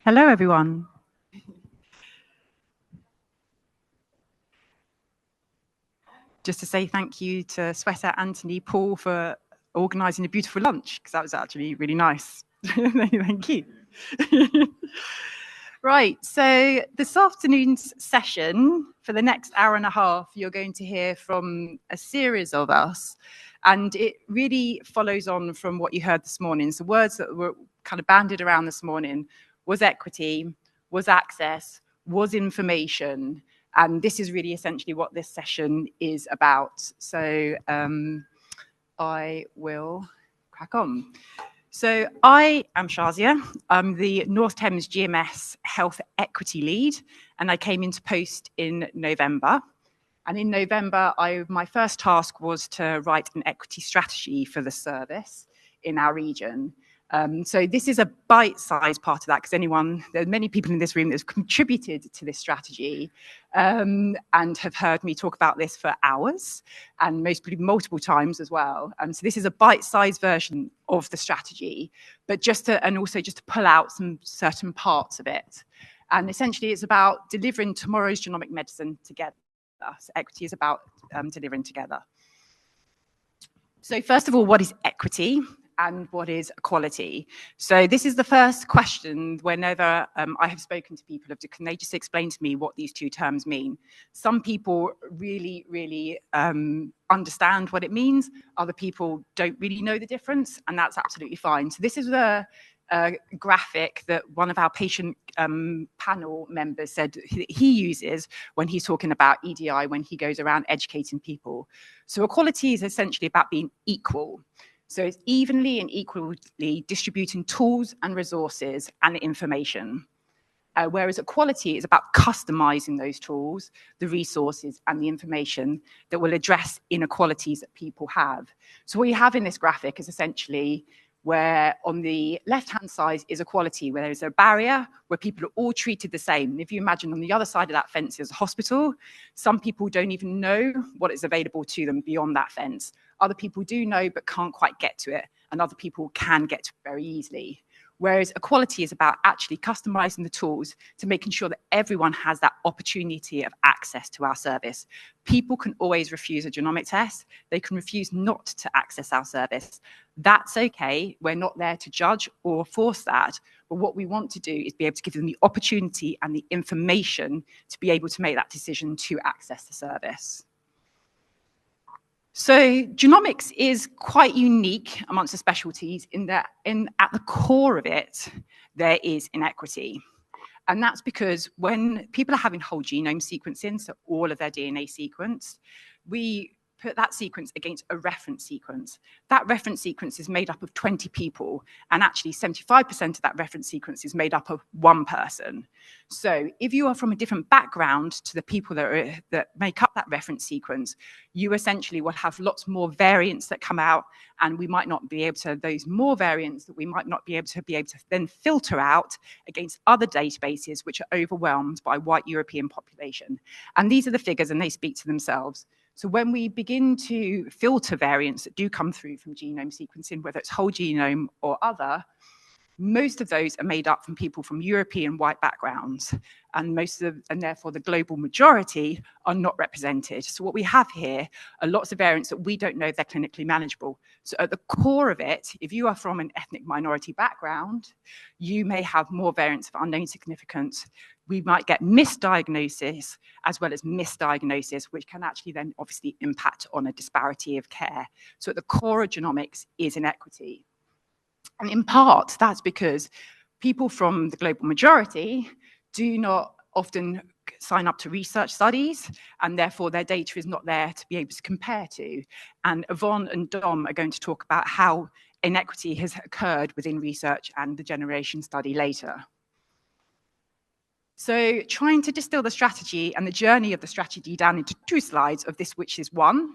Hello, everyone. Just to say thank you to Sweta, Anthony, Paul for organising a beautiful lunch, because that was actually really nice. Thank you. Right, so this afternoon's session, for the next hour and a half, you're going to hear from a series of us, and it really follows on from what you heard this morning. So words that were kind of bandied around this morning was equity, was access, was information, and this is really essentially what this session is about. So I will crack on. So I am Shazia. I'm the North Thames GMS Health Equity Lead, and I came into post in November. And in November, my first task was to write an equity strategy for the service in our region. So this is a bite-sized part of that, because there are many people in this room that have contributed to this strategy and have heard me talk about this for hours, and mostly multiple times as well. So this is a bite-sized version of the strategy, but also just to pull out some certain parts of it. And essentially, it's about delivering tomorrow's genomic medicine together. So equity is about delivering together. So first of all, what is equity? And what is equality? So this is the first question whenever I have spoken to people of, can they just explain to me what these two terms mean? Some people really, really understand what it means. Other people don't really know the difference, and that's absolutely fine. So this is a graphic that one of our patient panel members said he uses when he's talking about EDI, when he goes around educating people. So equality is essentially about being equal. So it's evenly and equally distributing tools and resources and information. Whereas equality is about customizing those tools, the resources and the information that will address inequalities that people have. So what you have in this graphic is essentially where on the left-hand side is equality, where there's a barrier where people are all treated the same. And if you imagine on the other side of that fence is a hospital, some people don't even know what is available to them beyond that fence. Other people do know but can't quite get to it, and other people can get to it very easily. Whereas equality is about actually customizing the tools to making sure that everyone has that opportunity of access to our service. People can always refuse a genomic test. They can refuse not to access our service. That's okay. We're not there to judge or force that. But what we want to do is be able to give them the opportunity and the information to be able to make that decision to access the service. So genomics is quite unique amongst the specialties in that at the core of it, there is inequity. And that's because when people are having whole genome sequencing, so all of their DNA sequenced, we put that sequence against a reference sequence. That reference sequence is made up of 20 people, and actually 75% of that reference sequence is made up of one person. So if you are from a different background to the people that make up that reference sequence, you essentially will have lots more variants that come out, and we might not be able to, those more variants that we might not be able to then filter out against other databases which are overwhelmed by white European population. And these are the figures, and they speak to themselves. So when we begin to filter variants that do come through from genome sequencing, whether it's whole genome or other, most of those are made up from people from European white backgrounds, and therefore the global majority are not represented. So what we have here are lots of variants that we don't know if they're clinically manageable. So at the core of it, if you are from an ethnic minority background, you may have more variants of unknown significance. We might get misdiagnosis as well as misdiagnosis, which can actually then obviously impact on a disparity of care. So at the core of genomics is inequity. And in part, that's because people from the global majority do not often sign up to research studies, and therefore their data is not there to be able to compare to. And Yvonne and Dom are going to talk about how inequity has occurred within research and the generation study later. So trying to distill the strategy and the journey of the strategy down into 2 slides of this, which is 1.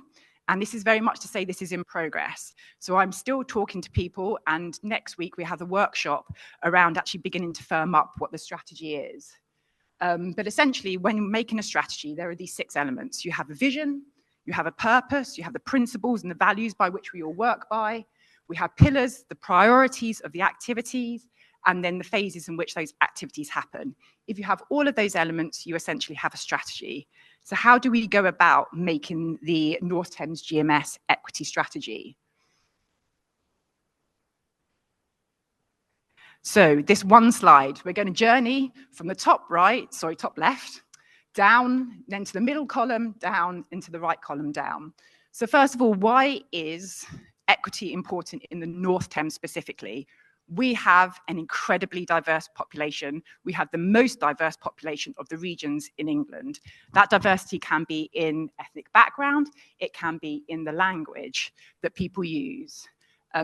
And this is very much to say this is in progress. So I'm still talking to people, and next week we have a workshop around actually beginning to firm up what the strategy is. But essentially, when making a strategy, there are these 6 elements. You have a vision, you have a purpose, you have the principles and the values by which we all work by. We have pillars, the priorities of the activities, and then the phases in which those activities happen. If you have all of those elements, you essentially have a strategy. So how do we go about making the North Thames GMS equity strategy? So this one slide, we're going to journey from the top left, down, then to the middle column, down, into the right column, down. So first of all, why is equity important in the North Thames specifically? We have an incredibly diverse population. We have the most diverse population of the regions in England. That diversity can be in ethnic background, it can be in the language that people use.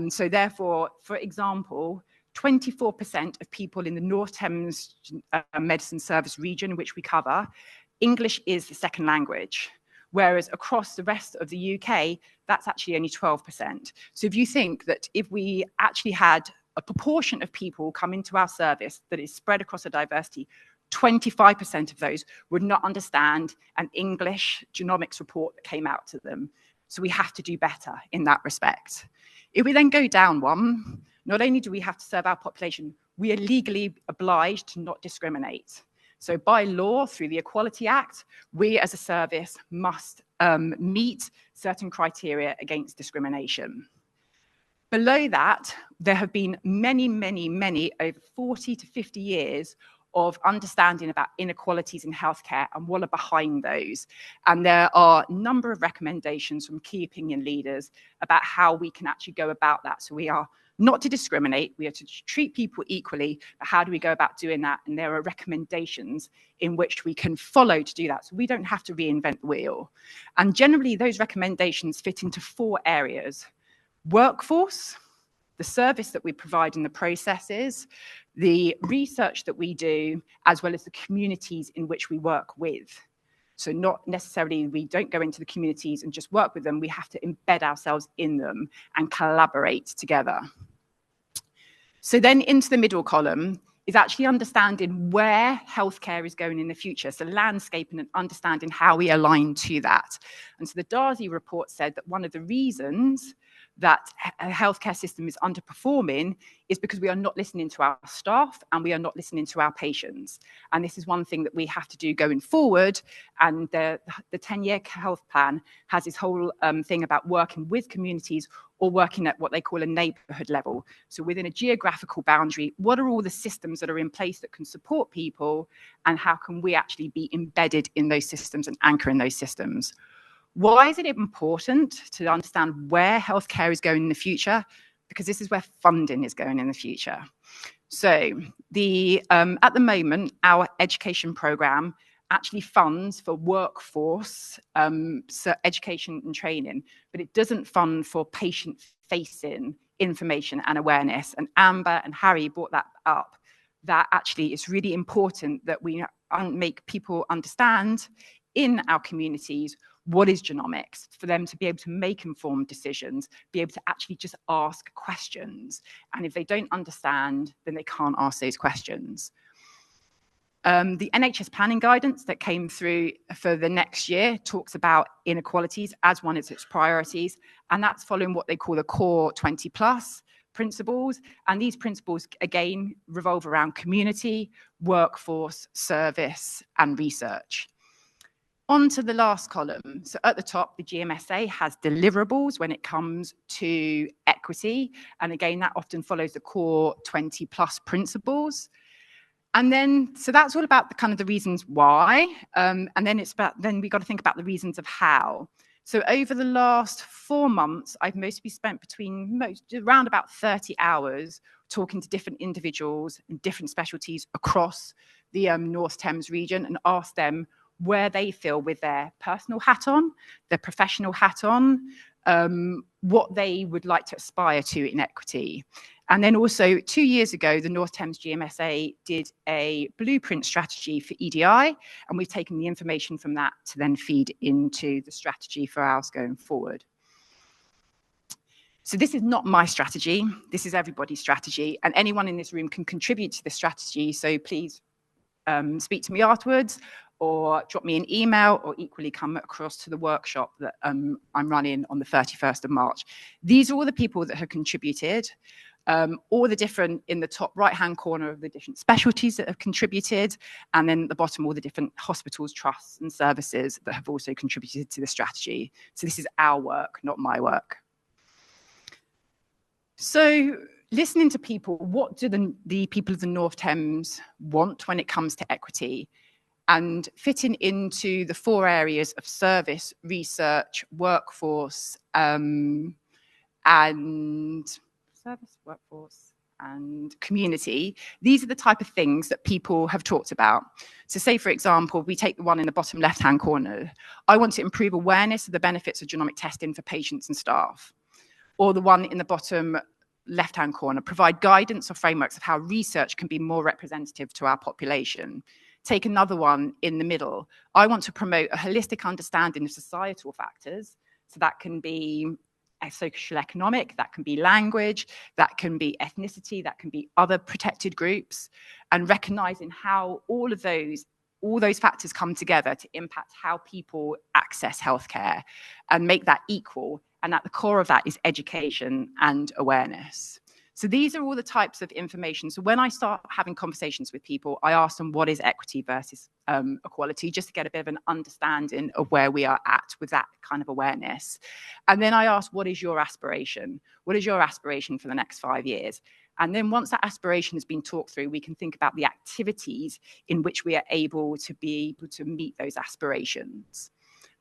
So therefore, for example, 24% of people in the North Thames Medicine Service region, which we cover, English is the second language. Whereas across the rest of the UK, that's actually only 12%. So if you think that if we actually had a proportion of people come into our service that is spread across a diversity, 25% of those would not understand an English genomics report that came out to them. So we have to do better in that respect. If we then go down one, not only do we have to serve our population, we are legally obliged to not discriminate. So by law, through the Equality Act, we as a service must meet certain criteria against discrimination. Below that, there have been many, over 40 to 50 years of understanding about inequalities in healthcare and what are behind those. And there are a number of recommendations from key opinion leaders about how we can actually go about that. So we are not to discriminate, we are to treat people equally, but how do we go about doing that? And there are recommendations in which we can follow to do that. So we don't have to reinvent the wheel. And generally those recommendations fit into 4 areas: workforce, the service that we provide in the processes, the research that we do, as well as the communities in which we work with. So not necessarily, we don't go into the communities and just work with them, we have to embed ourselves in them and collaborate together. So then into the middle column is actually understanding where healthcare is going in the future. So landscaping and understanding how we align to that. And so the Darcy report said that one of the reasons that a healthcare system is underperforming is because we are not listening to our staff and we are not listening to our patients. And this is one thing that we have to do going forward. And the 10-year health plan has this whole thing about working with communities or working at what they call a neighborhood level. So within a geographical boundary, what are all the systems that are in place that can support people, and how can we actually be embedded in those systems and anchor in those systems? Why is it important to understand where healthcare is going in the future? Because this is where funding is going in the future. So at the moment, our education program actually funds for workforce, so education and training, but it doesn't fund for patient-facing information and awareness. And Amber and Harry brought that up, that actually it's really important that we make people understand in our communities what is genomics, for them to be able to make informed decisions, be able to actually just ask questions. And if they don't understand, then they can't ask those questions. The NHS planning guidance that came through for the next year talks about inequalities as one of its priorities, and that's following what they call the core 20 plus principles. And these principles, again, revolve around community, workforce, service, and research. On to the last column. So at the top, the GMSA has deliverables when it comes to equity. And again, that often follows the core 20 plus principles. And then, so that's all about the kind of the reasons why. And then we got to think about the reasons of how. So over the last 4 months, I've mostly spent around about 30 hours talking to different individuals and different specialties across the North Thames region, and asked them where they feel, with their personal hat on, their professional hat on, what they would like to aspire to in equity. And then also 2 years ago, the North Thames GMSA did a blueprint strategy for EDI, and we've taken the information from that to then feed into the strategy for ours going forward. So this is not my strategy, this is everybody's strategy, and anyone in this room can contribute to the strategy, so please speak to me afterwards. or drop me an email, or equally come across to the workshop that I'm running on the 31st of March. These are all the people that have contributed, all the different, in the top right-hand corner of the different specialties that have contributed, and then at the bottom, all the different hospitals, trusts, and services that have also contributed to the strategy. So this is our work, not my work. So listening to people, what do the people of the North Thames want when it comes to equity? And fitting into the 4 areas of service, research, workforce, and community, these are the type of things that people have talked about. So say, for example, we take the one in the bottom left-hand corner. I want to improve awareness of the benefits of genomic testing for patients and staff. Or the one in the bottom left-hand corner, provide guidance or frameworks of how research can be more representative to our population. Take another one in the middle. I want to promote a holistic understanding of societal factors. So that can be social economic, that can be language, that can be ethnicity, that can be other protected groups, and recognizing how all those factors come together to impact how people access healthcare and make that equal. And at the core of that is education and awareness. So these are all the types of information. So when I start having conversations with people, I ask them, what is equity versus equality, just to get a bit of an understanding of where we are at with that kind of awareness. And then I ask, what is your aspiration? What is your aspiration for the next 5 years? And then once that aspiration has been talked through, we can think about the activities in which we are able to meet those aspirations.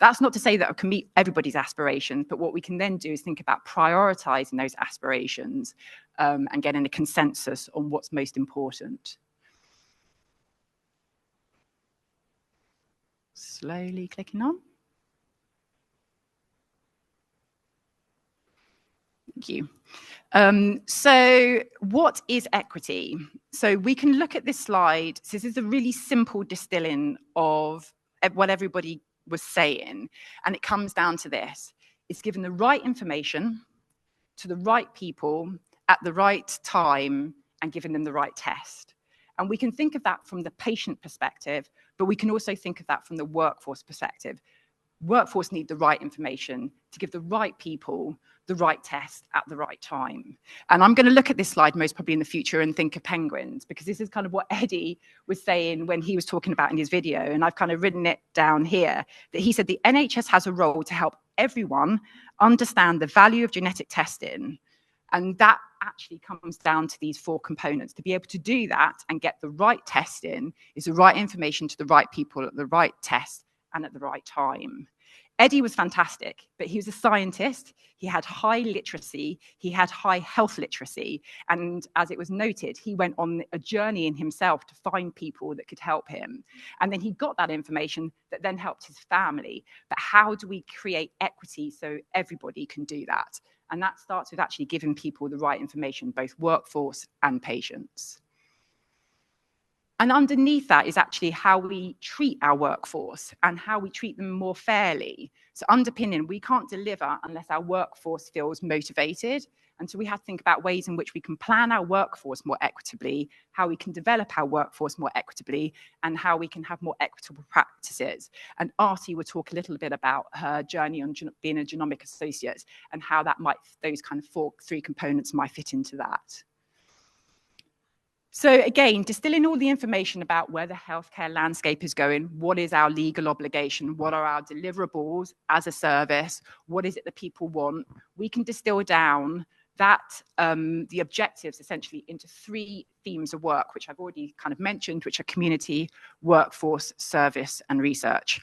That's not to say that I can meet everybody's aspirations, but what we can then do is think about prioritizing those aspirations and getting a consensus on what's most important. Slowly clicking on. Thank you. So what is equity? So we can look at this slide. So this is a really simple distilling of what everybody was saying, and it comes down to this: it's giving the right information to the right people at the right time and giving them the right test. And we can think of that from the patient perspective, but we can also think of that from the workforce perspective. Workforce need the right information to give the right people the right test at the right time. And I'm going to look at this slide most probably in the future and think of penguins, because this is kind of what Eddie was saying when he was talking about in his video. And I've kind of written it down here, that he said the NHS has a role to help everyone understand the value of genetic testing. And that actually comes down to these 4 components. To be able to do that and get the right test in is the right information to the right people at the right test and at the right time. Eddie was fantastic, but he was a scientist. He had high literacy. He had high health literacy. And as it was noted, he went on a journey in himself to find people that could help him. And then he got that information that then helped his family. But how do we create equity so everybody can do that? And that starts with actually giving people the right information, both workforce and patients. And underneath that is actually how we treat our workforce and how we treat them more fairly. So underpinning, we can't deliver unless our workforce feels motivated. And so we have to think about ways in which we can plan our workforce more equitably, how we can develop our workforce more equitably, and how we can have more equitable practices. And Arti will talk a little bit about her journey on being a Genomic Associate and how that might, those kind of 3 components might fit into that. So again, distilling all the information about where the healthcare landscape is going, what is our legal obligation, what are our deliverables as a service, what is it that people want, we can distill down that the objectives essentially into 3 themes of work, which I've already kind of mentioned, which are community, workforce, service, and research.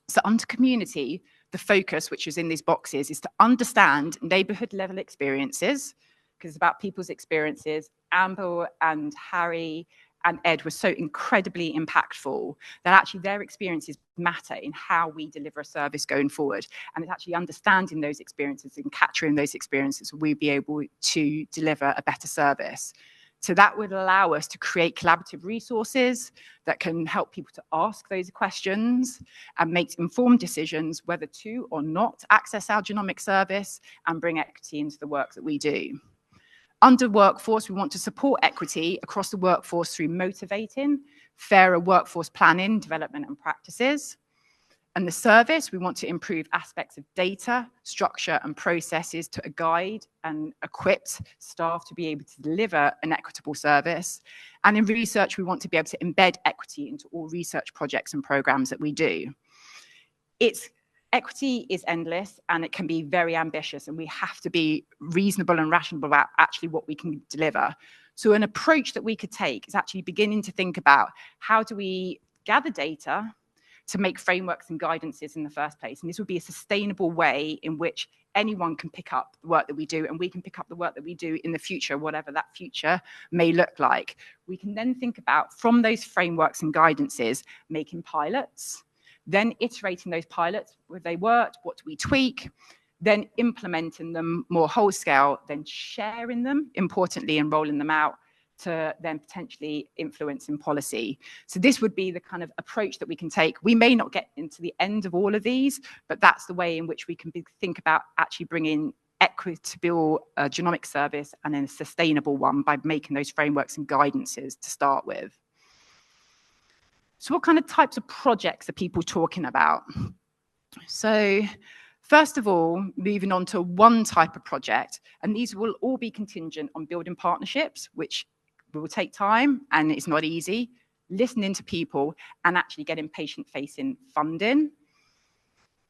So under community, the focus, which is in these boxes, is to understand neighborhood level experiences, because it's about people's experiences. Amber and Harry and Ed were so incredibly impactful that actually their experiences matter in how we deliver a service going forward. And it's actually understanding those experiences and capturing those experiences we'll be able to deliver a better service. So that would allow us to create collaborative resources that can help people to ask those questions and make informed decisions whether to or not access our genomic service and bring equity into the work that we do. Under workforce, we want to support equity across the workforce through motivating fairer workforce planning, development, and practices. And the service, we want to improve aspects of data, structure, and processes to guide and equip staff to be able to deliver an equitable service. And in research, we want to be able to embed equity into all research projects and programs that we do. Equity is endless and it can be very ambitious, and we have to be reasonable and rational about actually what we can deliver. So an approach that we could take is actually beginning to think about how do we gather data to make frameworks and guidances in the first place. And this would be a sustainable way in which anyone can pick up the work that we do, and we can pick up the work that we do in the future, whatever that future may look like. We can then think about, from those frameworks and guidances, making pilots, then iterating those pilots, where they worked, what do we tweak, then implementing them more whole scale, then sharing them, importantly, and rolling them out to then potentially influence in policy. So this would be the kind of approach that we can take. We may not get into the end of all of these, but that's the way in which we can think about actually bringing equitable genomic service and then a sustainable one by making those frameworks and guidances to start with. So what kind of types of projects are people talking about? So first of all, moving on to one type of project, and these will all be contingent on building partnerships, which will take time and it's not easy, listening to people, and actually getting patient-facing funding.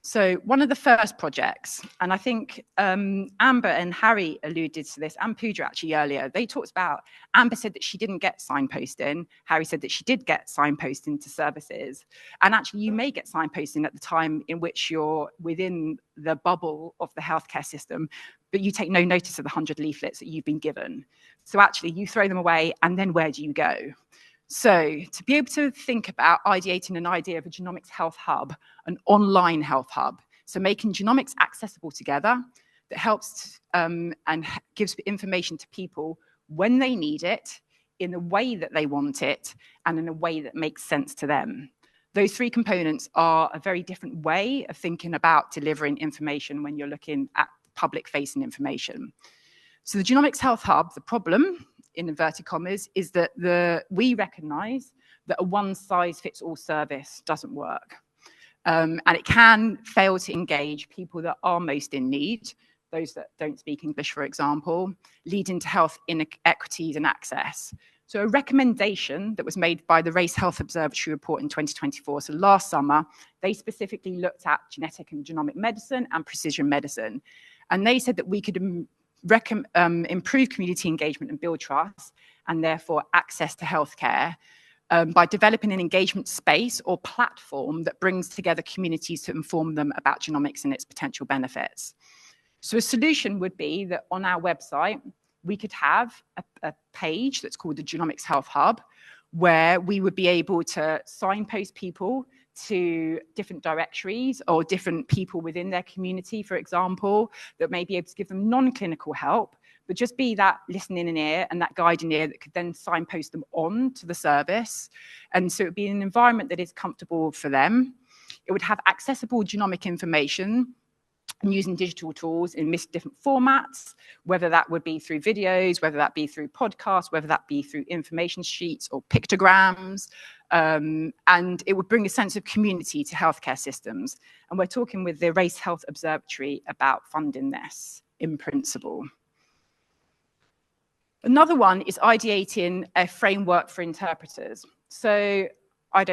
So one of the first projects, and I think Amber and Harry alluded to this, and Pooja actually earlier, they talked about, Amber said that she didn't get signposting, Harry said that she did get signposting to services, and actually you may get signposting at the time in which you're within the bubble of the healthcare system, but you take no notice of the 100 leaflets that you've been given. So actually you throw them away, and then where do you go? So to be able to think about ideating an idea of a genomics health hub, an online health hub, so making genomics accessible together, that helps and gives information to people when they need it, in the way that they want it, and in a way that makes sense to them. Those three components are a very different way of thinking about delivering information when you're looking at public-facing information. So the Genomics Health Hub, the problem, in inverted commas, is that we recognise that a one-size-fits-all service doesn't work. And it can fail to engage people that are most in need, those that don't speak English, for example, leading to health inequities and access. So a recommendation that was made by the Race Health Observatory report in 2024, so last summer, they specifically looked at genetic and genomic medicine and precision medicine. And they said that we could improve community engagement and build trust, and therefore access to healthcare, by developing an engagement space or platform that brings together communities to inform them about genomics and its potential benefits. So a solution would be that on our website, we could have a page that's called the Genomics Health Hub, where we would be able to signpost people to different directories or different people within their community, for example, that may be able to give them non-clinical help, but just be that listening ear and that guiding ear that could then signpost them on to the service. And so it would be an environment that is comfortable for them. It would have accessible genomic information and using digital tools in different formats, whether that would be through videos, whether that be through podcasts, whether that be through information sheets or pictograms. And it would bring a sense of community to healthcare systems. And we're talking with the Race Health Observatory about funding this in principle. Another one is ideating a framework for interpreters. So I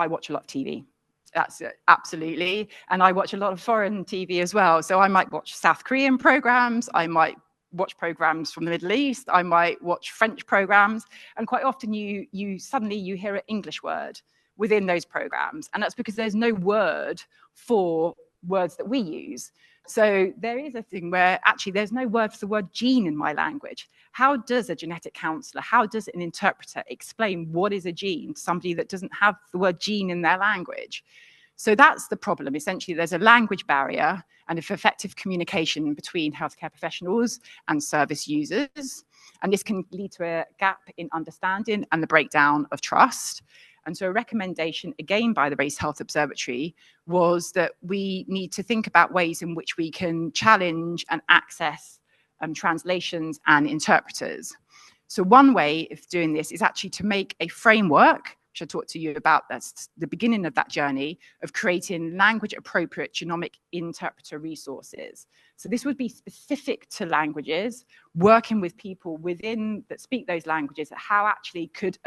watch a lot of TV. That's it, absolutely. And I watch a lot of foreign TV as well. So I might watch South Korean programs. I might watch programs from the Middle East. I might watch French programs. And quite often you suddenly hear an English word within those programs. And that's because there's no word for words that we use. So there is a thing where actually there's no word for the word gene in my language. How does a genetic counselor, how does an interpreter explain what is a gene to somebody that doesn't have the word gene in their language? So that's the problem. Essentially, there's a language barrier and if effective communication between healthcare professionals and service users. And this can lead to a gap in understanding and the breakdown of trust. And so a recommendation, again, by the Race Health Observatory was that we need to think about ways in which we can challenge and access translations and interpreters. So one way of doing this is actually to make a framework, which I talked to you about. That's the beginning of that journey of creating language-appropriate genomic interpreter resources. So this would be specific to languages, working with people within that speak those languages. How actually could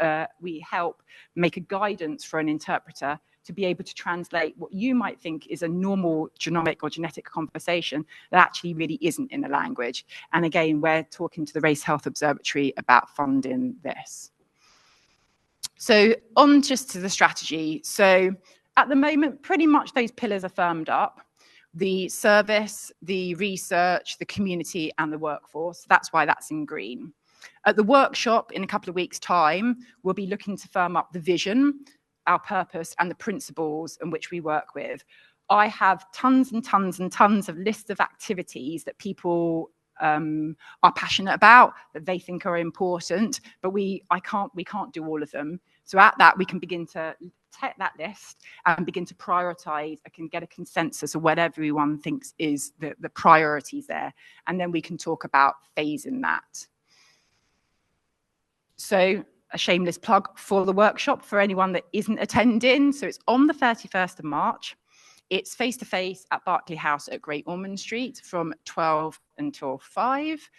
we help make a guidance for an interpreter to be able to translate what you might think is a normal genomic or genetic conversation that actually really isn't in the language. And again, we're talking to the Race Health Observatory about funding this. So on just to the strategy. So at the moment, pretty much those pillars are firmed up. The service, the research, the community, and the workforce. That's why that's in green. At the workshop in a couple of weeks' time, we'll be looking to firm up the vision, our purpose, and the principles in which we work with. I have tons and tons and tons of lists of activities that people are passionate about, that they think are important, but we can't do all of them. So at that, we can begin to take that list and begin to prioritize. I can get a consensus of what everyone thinks is the priorities there, and then we can talk about phasing that. So a shameless plug for the workshop for anyone that isn't attending. So it's on the 31st of March. It's face-to-face at Berkeley House at Great Ormond Street from 12 until 5.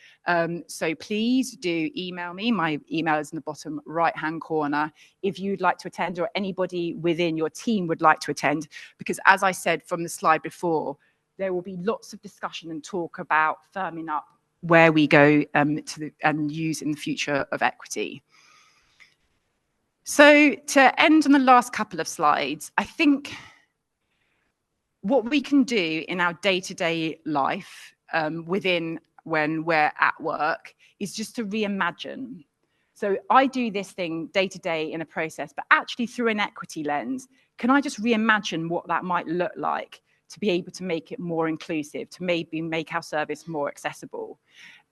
So please do email me. My email is in the bottom right-hand corner if you'd like to attend, or anybody within your team would like to attend, because as I said from the slide before, there will be lots of discussion and talk about firming up where we go and use in the future of equity. So to end on the last couple of slides, I think what we can do in our day-to-day life within when we're at work is just to reimagine. So I do this thing day-to-day in a process, but actually through an equity lens, can I just reimagine what that might look like to be able to make it more inclusive, to maybe make our service more accessible?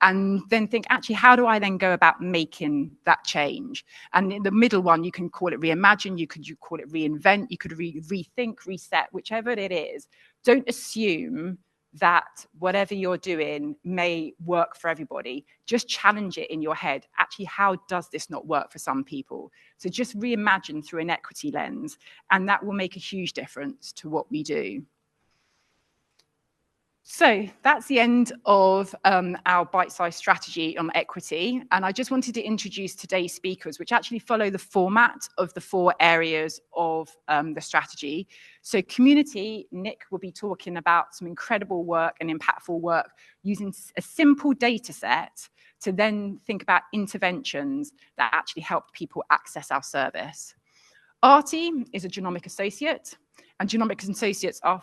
And then think, actually, how do I then go about making that change? And in the middle one, you can call it reimagine, you call it reinvent, you could rethink, reset, whichever it is. Don't assume that whatever you're doing may work for everybody. Just challenge it in your head. Actually, how does this not work for some people? So just reimagine through an equity lens, and that will make a huge difference to what we do. So that's the end of our bite-sized strategy on equity. And I just wanted to introduce today's speakers, which actually follow the format of the 4 areas of the strategy. So community, Nick will be talking about some incredible work and impactful work using a simple data set to then think about interventions that actually help people access our service. Arti is a Genomic Associate, and Genomic Associates are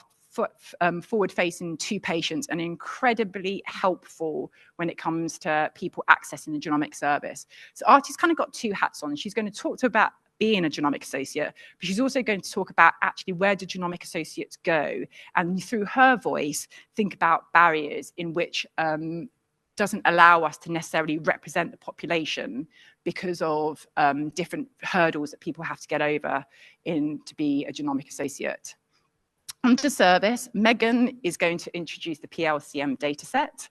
forward-facing to patients and incredibly helpful when it comes to people accessing the genomic service. So Arti's kind of got 2 hats on. She's going to talk about being a genomic associate, but she's also going to talk about actually where do genomic associates go, and through her voice, think about barriers in which doesn't allow us to necessarily represent the population because of different hurdles that people have to get over to be a genomic associate. Onto service, Megan is going to introduce the PLCM dataset.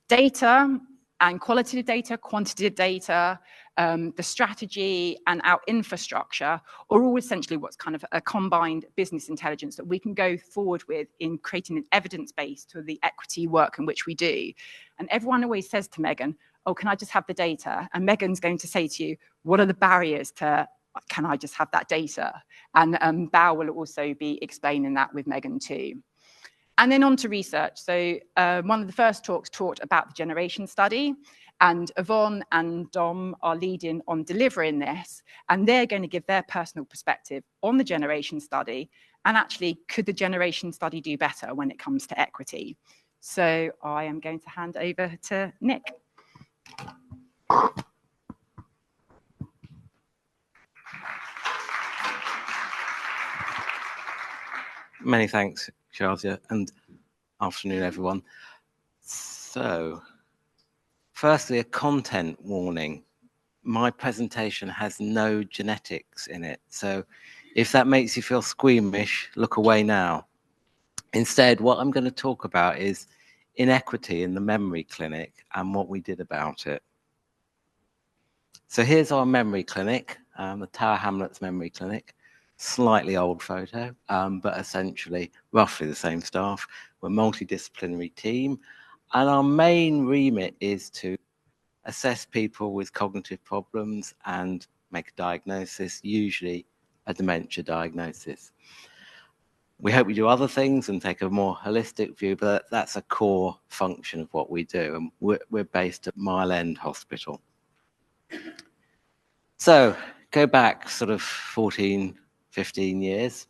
Data and qualitative data, quantitative data, the strategy and our infrastructure are all essentially what's kind of a combined business intelligence that we can go forward with in creating an evidence base to the equity work in which we do. And everyone always says to Megan, oh, can I just have the data? And Megan's going to say to you, what are the barriers to can I just have that data? And Bao will also be explaining that with Megan too. And then on to research. So one of the first talks talked about the generation study, and Yvonne and Dom are leading on delivering this, and they're going to give their personal perspective on the generation study, and actually, could the generation study do better when it comes to equity? So I am going to hand over to Nick. Many thanks, Shazia, and afternoon, everyone. So, firstly, a content warning. My presentation has no genetics in it, so if that makes you feel squeamish, look away now. Instead, what I'm going to talk about is inequity in the memory clinic and what we did about it. So here's our memory clinic, the Tower Hamlets Memory Clinic. Slightly old photo, but essentially roughly the same staff. We're a multidisciplinary team, and our main remit is to assess people with cognitive problems and make a diagnosis, usually a dementia diagnosis. We hope we do other things and take a more holistic view, but that's a core function of what we do, and we're based at Mile End Hospital. So go back sort of 14, 15 years,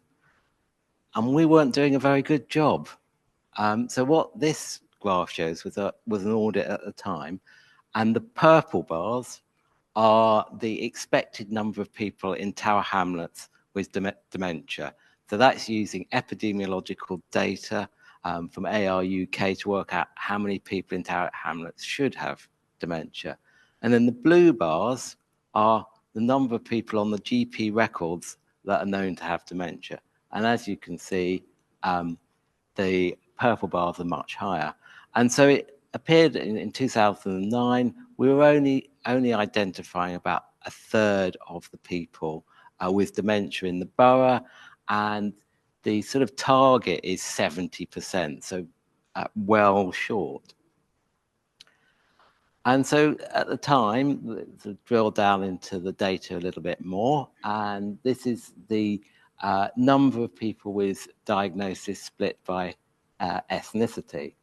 and we weren't doing a very good job. So what this graph shows was an audit at the time, and the purple bars are the expected number of people in Tower Hamlets with dementia. So that's using epidemiological data from AR UK to work out how many people in Tower Hamlets should have dementia. And then the blue bars are the number of people on the GP records that are known to have dementia. And as you can see, the purple bars are much higher. And so it appeared in 2009, we were only identifying about a third of the people with dementia in the borough, and the sort of target is 70%, so well short. And so at the time, to drill down into the data a little bit more, and this is the number of people with diagnosis split by ethnicity.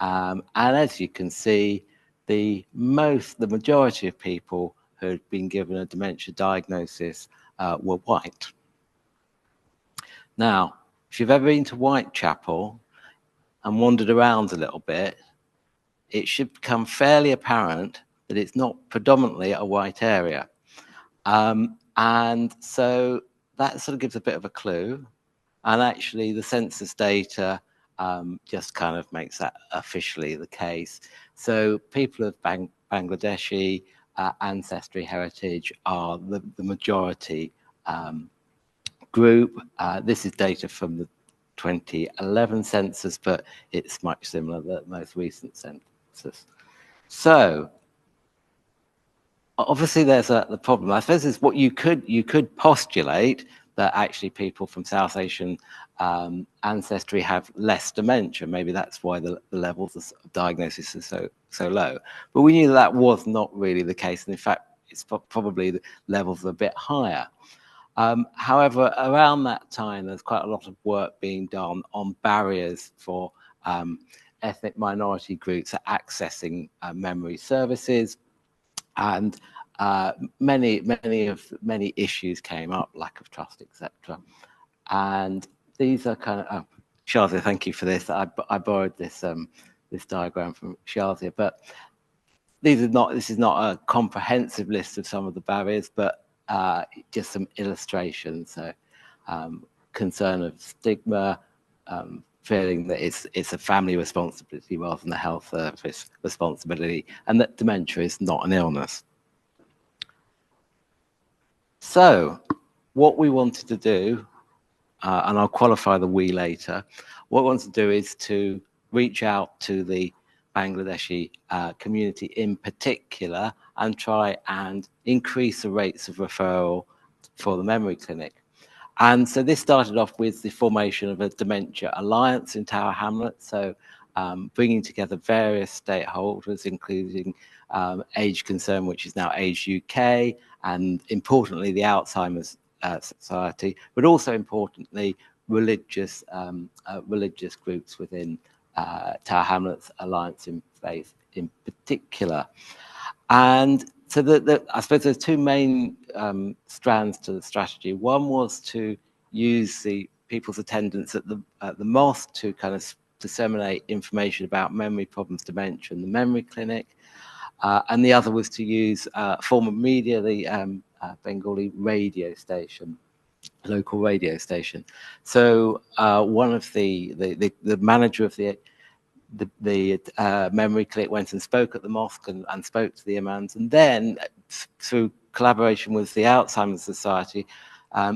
And as you can see, the majority of people who had been given a dementia diagnosis were white. Now, if you've ever been to Whitechapel and wandered around a little bit, it should become fairly apparent that it's not predominantly a white area. And so that sort of gives a bit of a clue. And actually the census data just kind of makes that officially the case. So people of Bangladeshi ancestry heritage are the majority group. This is data from the 2011 census, but it's much similar to the most recent census. So obviously there's the problem. I suppose is what you could postulate that actually people from South Asian ancestry have less dementia. Maybe that's why the levels of diagnosis are so low. But we knew that was not really the case, and in fact, it's probably the levels are a bit higher. However, around that time, there's quite a lot of work being done on barriers for ethnic minority groups accessing memory services, and many issues came up, lack of trust, etc. And these are kind of Shazia, thank you for this. I borrowed this this diagram from Shazia, but this is not a comprehensive list of some of the barriers, but just some illustrations. So concern of stigma, feeling that it's a family responsibility rather than a health service responsibility, and that dementia is not an illness. So what we wanted to do, and I'll qualify the we later, what we want to do is to reach out to the Bangladeshi community in particular and try and increase the rates of referral for the memory clinic. And so this started off with the formation of a dementia alliance in Tower Hamlets, so bringing together various stakeholders, including Age Concern, which is now Age UK, and importantly the Alzheimer's Society, but also importantly religious groups within Tower Hamlets Alliance in Faith in particular. And so I suppose there's two main strands to the strategy. One was to use the people's attendance at the mosque to kind of disseminate information about memory problems, dementia, and the memory clinic. And the other was to use a form of media, the Bengali radio station, local radio station. So one of the manager of the memory clinic went and spoke at the mosque and spoke to the imams, and then through collaboration with the Alzheimer's Society,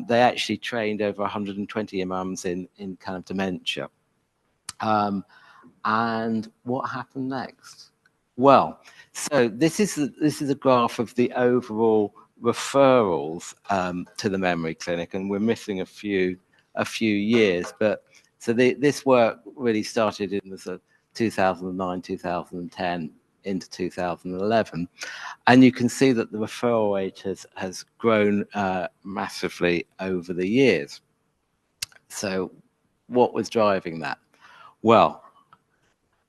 they actually trained over 120 imams in kind of dementia. And what happened next? Well, so this is a graph of the overall referrals to the memory clinic, and we're missing a few years. But so this work really started in the sort of 2009, 2010 into 2011, and you can see that the referral rate has grown massively over the years. So, what was driving that? Well,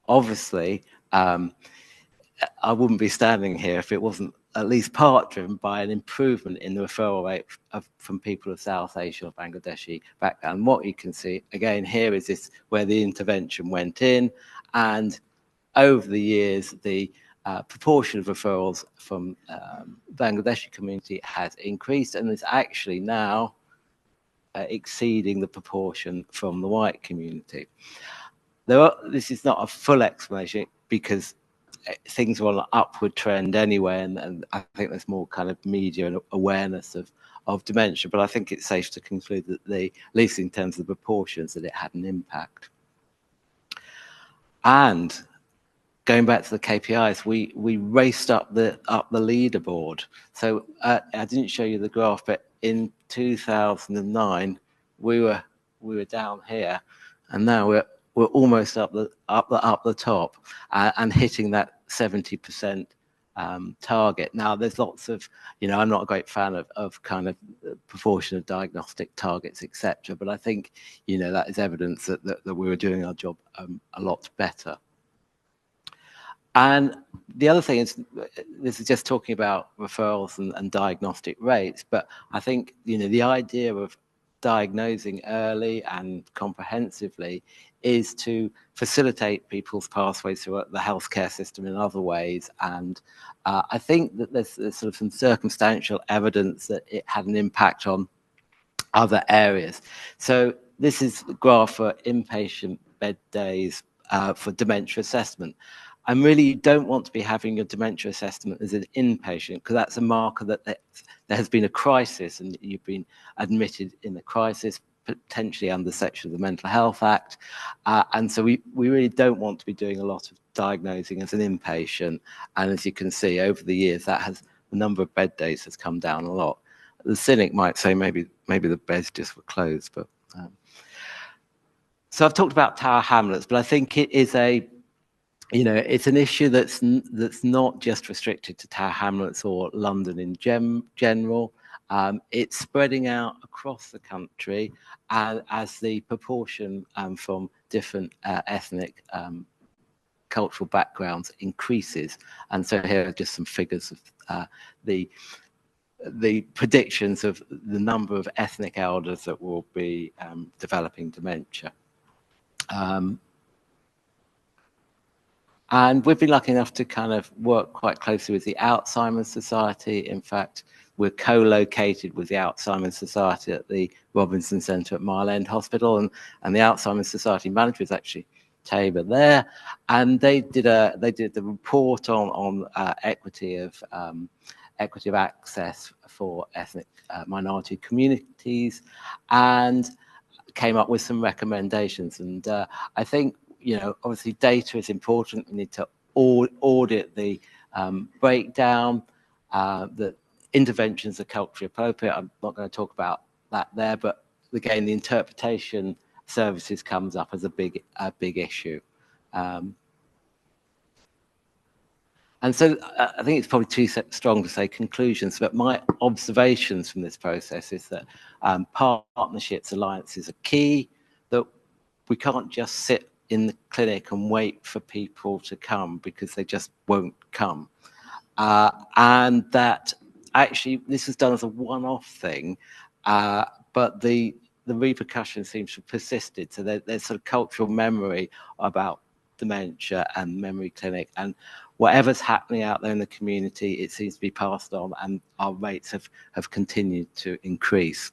obviously, I wouldn't be standing here if it wasn't at least part driven by an improvement in the referral rate from people of South Asian or Bangladeshi background. What you can see again here is this where the intervention went in, and over the years the proportion of referrals from Bangladeshi community has increased, and is actually now exceeding the proportion from the white community. This is not a full explanation because things are on an upward trend anyway, and I think there's more kind of media and awareness of dementia, but I think it's safe to conclude that at least in terms of the proportions, that it had an impact. And going back to the KPIs, we raced up the leaderboard. So I didn't show you the graph, but in 2009 we were down here, and now we're almost up the top and hitting that 70% target. Now there's lots of, I'm not a great fan of kind of proportion of diagnostic targets, etc. But I think that is evidence that we were doing our job a lot better. And the other thing is, this is just talking about referrals and diagnostic rates, but I think the idea of diagnosing early and comprehensively is to facilitate people's pathways through the healthcare system in other ways. And I think that there's sort of some circumstantial evidence that it had an impact on other areas. So this is the graph for inpatient bed days for dementia assessment. And really, you don't want to be having your dementia assessment as an inpatient, because that's a marker that there has been a crisis and you've been admitted in the crisis, potentially under section of the Mental Health Act. And so we really don't want to be doing a lot of diagnosing as an inpatient. And as you can see, over the years, the number of bed days has come down a lot. The cynic might say maybe the beds just were closed. But so I've talked about Tower Hamlets, but I think it is it's an issue that's not just restricted to Tower Hamlets or London in general. It's spreading out across the country as the proportion from different ethnic cultural backgrounds increases. And so here are just some figures of the predictions of the number of ethnic elders that will be developing dementia. And we've been lucky enough to kind of work quite closely with the Alzheimer's Society. In fact, we're co-located with the Alzheimer's Society at the Robinson Centre at Mile End Hospital, and the Alzheimer's Society manager is actually Tabor there, and they did the report on equity of access for ethnic minority communities, and came up with some recommendations. And I think obviously data is important. We need to audit the breakdown, that interventions are culturally appropriate. I'm not going to talk about that there, but again, the interpretation services comes up as a big issue. And so I think it's probably too strong to say conclusions, but my observations from this process is that partnerships, alliances are key, that we can't just sit in the clinic and wait for people to come because they just won't come. And that actually this is done as a one-off thing, but the repercussion seems to have persisted. So there's sort of cultural memory about dementia and memory clinic, and whatever's happening out there in the community, it seems to be passed on, and our rates have continued to increase.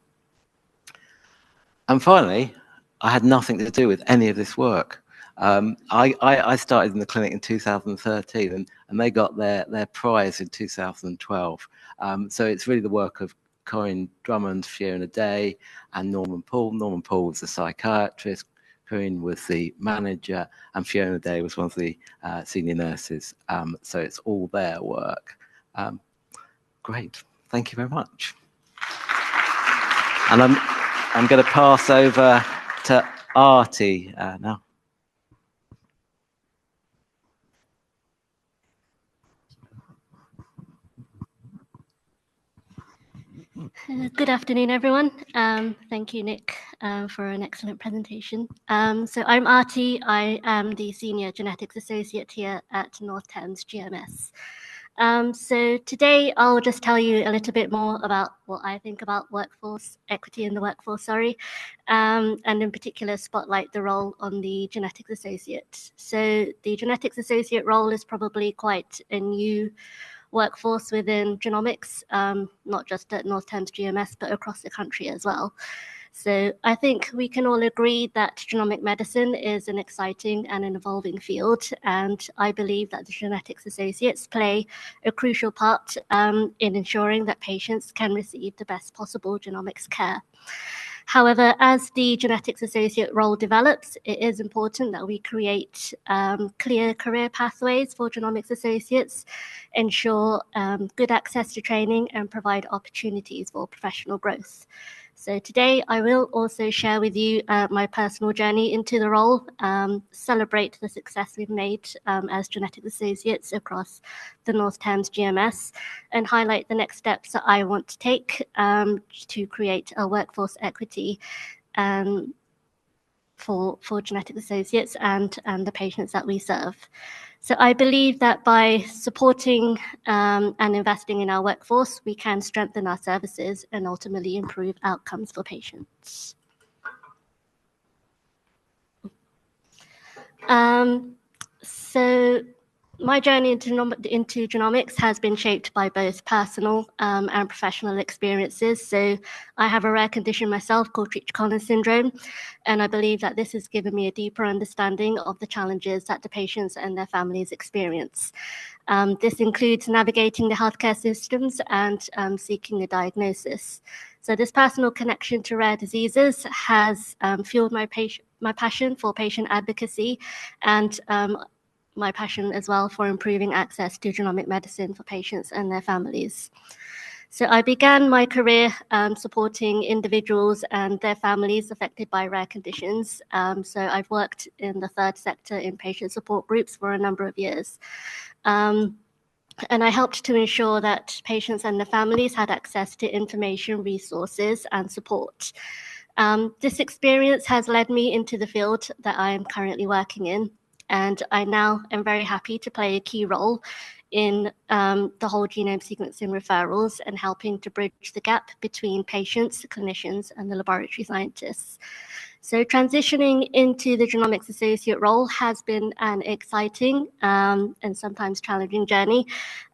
And finally, I had nothing to do with any of this work. I started in the clinic in 2013, and they got their prize in 2012. So it's really the work of Corinne Drummond, Fiona Day, and Norman Poole. Norman Poole was a psychiatrist. Corinne was the manager, and Fiona Day was one of the senior nurses. So it's all their work. Great, thank you very much. And I'm going to pass over to Arti now. Good afternoon, everyone. Thank you, Nick, for an excellent presentation. So I'm Arti. I am the Senior Genetics Associate here at North Thames GMS. So today I'll just tell you a little bit more about what I think about workforce equity in the workforce, and in particular spotlight the role on the Genetics Associate. So the Genetics Associate role is probably quite a new workforce within genomics, not just at North Thames GMS, but across the country as well. So I think we can all agree that genomic medicine is an exciting and an evolving field, and I believe that the Genetics Associates play a crucial part in ensuring that patients can receive the best possible genomics care. However, as the Genetics Associate role develops, it is important that we create clear career pathways for Genomics Associates, ensure good access to training, and provide opportunities for professional growth. So today I will also share with you my personal journey into the role, celebrate the success we've made as Genetics Associates across the North Thames GMS, and highlight the next steps that I want to take to create a workforce equity for Genetics Associates and the patients that we serve. So I believe that by supporting and investing in our workforce, we can strengthen our services and ultimately improve outcomes for patients. So my journey into genomics has been shaped by both personal and professional experiences. So I have a rare condition myself called Treacher-Collins syndrome, and I believe that this has given me a deeper understanding of the challenges that the patients and their families experience. This includes navigating the healthcare systems and seeking a diagnosis. So this personal connection to rare diseases has fueled my passion for patient advocacy and my passion as well for improving access to genomic medicine for patients and their families. So I began my career supporting individuals and their families affected by rare conditions. So I've worked in the third sector in patient support groups for a number of years. And I helped to ensure that patients and their families had access to information, resources, and support. This experience has led me into the field that I am currently working in. And I now am very happy to play a key role in the whole genome sequencing referrals and helping to bridge the gap between patients, clinicians, and the laboratory scientists. So transitioning into the Genomics Associate role has been an exciting and sometimes challenging journey,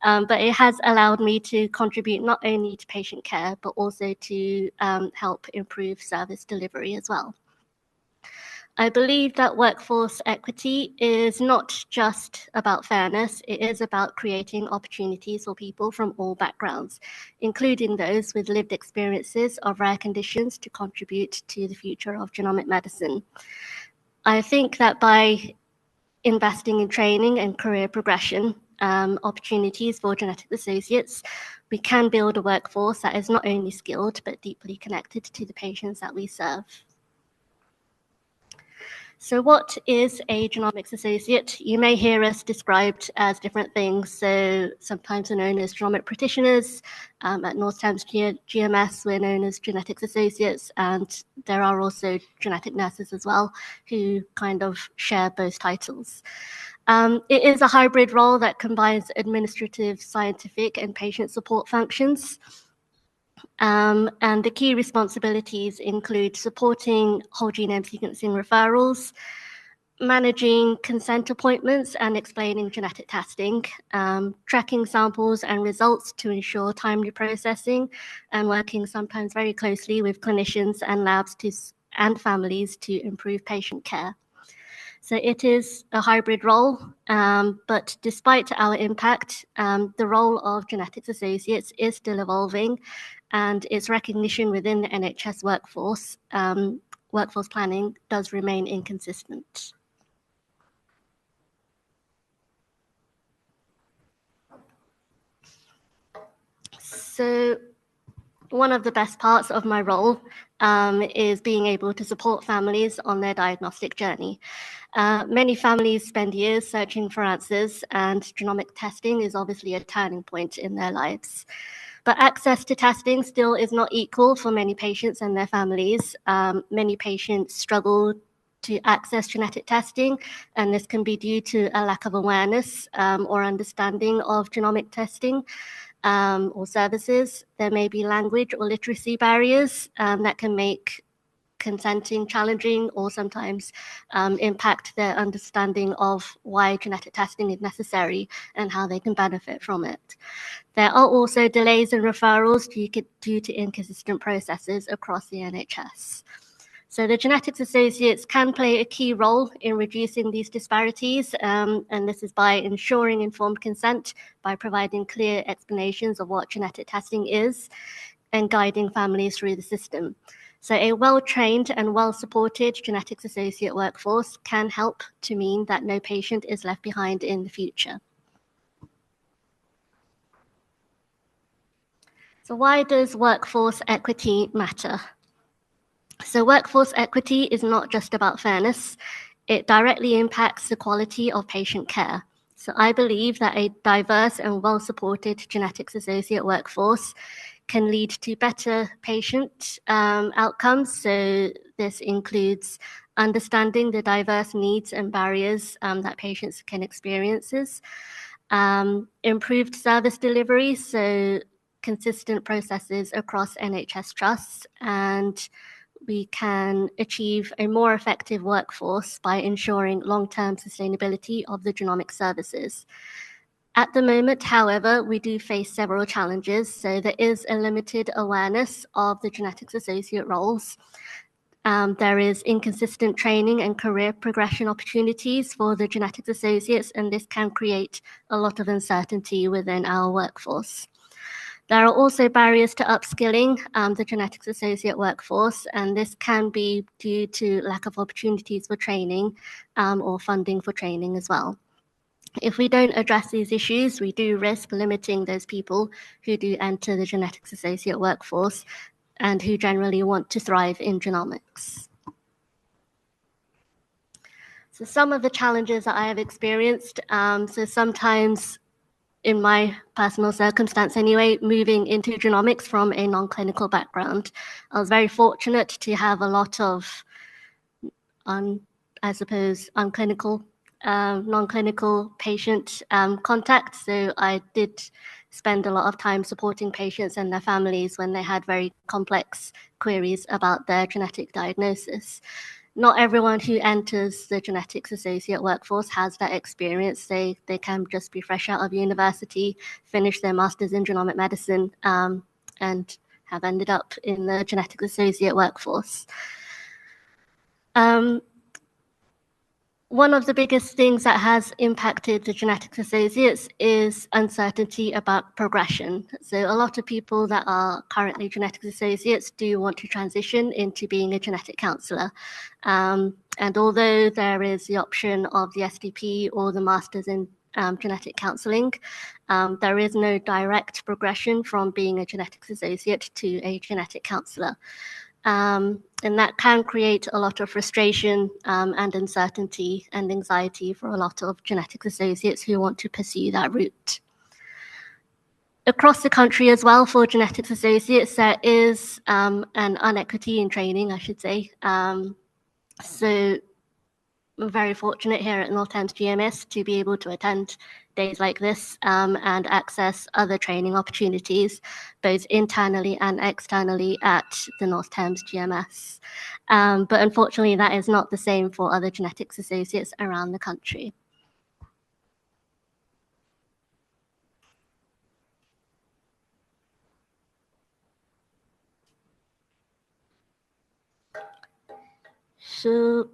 but it has allowed me to contribute not only to patient care, but also to help improve service delivery as well. I believe that workforce equity is not just about fairness, it is about creating opportunities for people from all backgrounds, including those with lived experiences of rare conditions to contribute to the future of genomic medicine. I think that by investing in training and career progression, opportunities for Genetics Associates, we can build a workforce that is not only skilled, but deeply connected to the patients that we serve. So what is a Genomics Associate? You may hear us described as different things. So sometimes we're known as genomic practitioners. At North Thames GMS, we're known as Genetics Associates, and there are also genetic nurses as well who kind of share both titles. It is a hybrid role that combines administrative, scientific, and patient support functions. And the key responsibilities include supporting whole genome sequencing referrals, managing consent appointments and explaining genetic testing, tracking samples and results to ensure timely processing, and working sometimes very closely with clinicians and labs and families to improve patient care. So it is a hybrid role, but despite our impact, the role of Genetics Associates is still evolving, and its recognition within the NHS workforce workforce planning does remain inconsistent. So one of the best parts of my role is being able to support families on their diagnostic journey. Many families spend years searching for answers, and genomic testing is obviously a turning point in their lives. But access to testing still is not equal for many patients and their families. Many patients struggle to access genetic testing, and this can be due to a lack of awareness or understanding of genomic testing or services. There may be language or literacy barriers that can make consenting challenging or sometimes impact their understanding of why genetic testing is necessary and how they can benefit from it. There are also delays in referrals due to inconsistent processes across the NHS. So the Genetics Associates can play a key role in reducing these disparities, and this is by ensuring informed consent, by providing clear explanations of what genetic testing is, and guiding families through the system. So a well-trained and well-supported Genetics Associate workforce can help to mean that no patient is left behind in the future. So why does workforce equity matter? So workforce equity is not just about fairness. It directly impacts the quality of patient care. So I believe that a diverse and well-supported Genetics Associate workforce can lead to better patient outcomes. So this includes understanding the diverse needs and barriers that patients can experience, improved service delivery, so consistent processes across NHS trusts, and we can achieve a more effective workforce by ensuring long-term sustainability of the genomic services. At the moment, however, we do face several challenges. So there is a limited awareness of the Genetics Associate roles. There is inconsistent training and career progression opportunities for the Genetics Associates, and this can create a lot of uncertainty within our workforce. There are also barriers to upskilling the Genetics Associate workforce, and this can be due to lack of opportunities for training or funding for training as well. If we don't address these issues, we do risk limiting those people who do enter the Genetics Associate workforce and who generally want to thrive in genomics. So some of the challenges that I have experienced, so sometimes in my personal circumstance anyway, moving into genomics from a non-clinical background. I was very fortunate to have a lot of, unclinical, non-clinical patient contact. So I did spend a lot of time supporting patients and their families when they had very complex queries about their genetic diagnosis. Not everyone who enters the Genetics Associate workforce has that experience. They can just be fresh out of university, finish their Masters in Genomic Medicine, and have ended up in the Genetics Associate workforce. One of the biggest things that has impacted the Genetics Associates is uncertainty about progression. So a lot of people that are currently Genetics Associates do want to transition into being a genetic counsellor. And although there is the option of the SDP or the Masters in Genetic Counselling, there is no direct progression from being a Genetics Associate to a genetic counsellor. And that can create a lot of frustration and uncertainty and anxiety for a lot of Genetics Associates who want to pursue that route. Across the country as well, for Genetics Associates, there is an inequity in training, I should say. So we're very fortunate here at North Thames GMS to be able to attend days like this and access other training opportunities, both internally and externally at the North Thames GMS. But unfortunately, that is not the same for other Genetics Associates around the country. So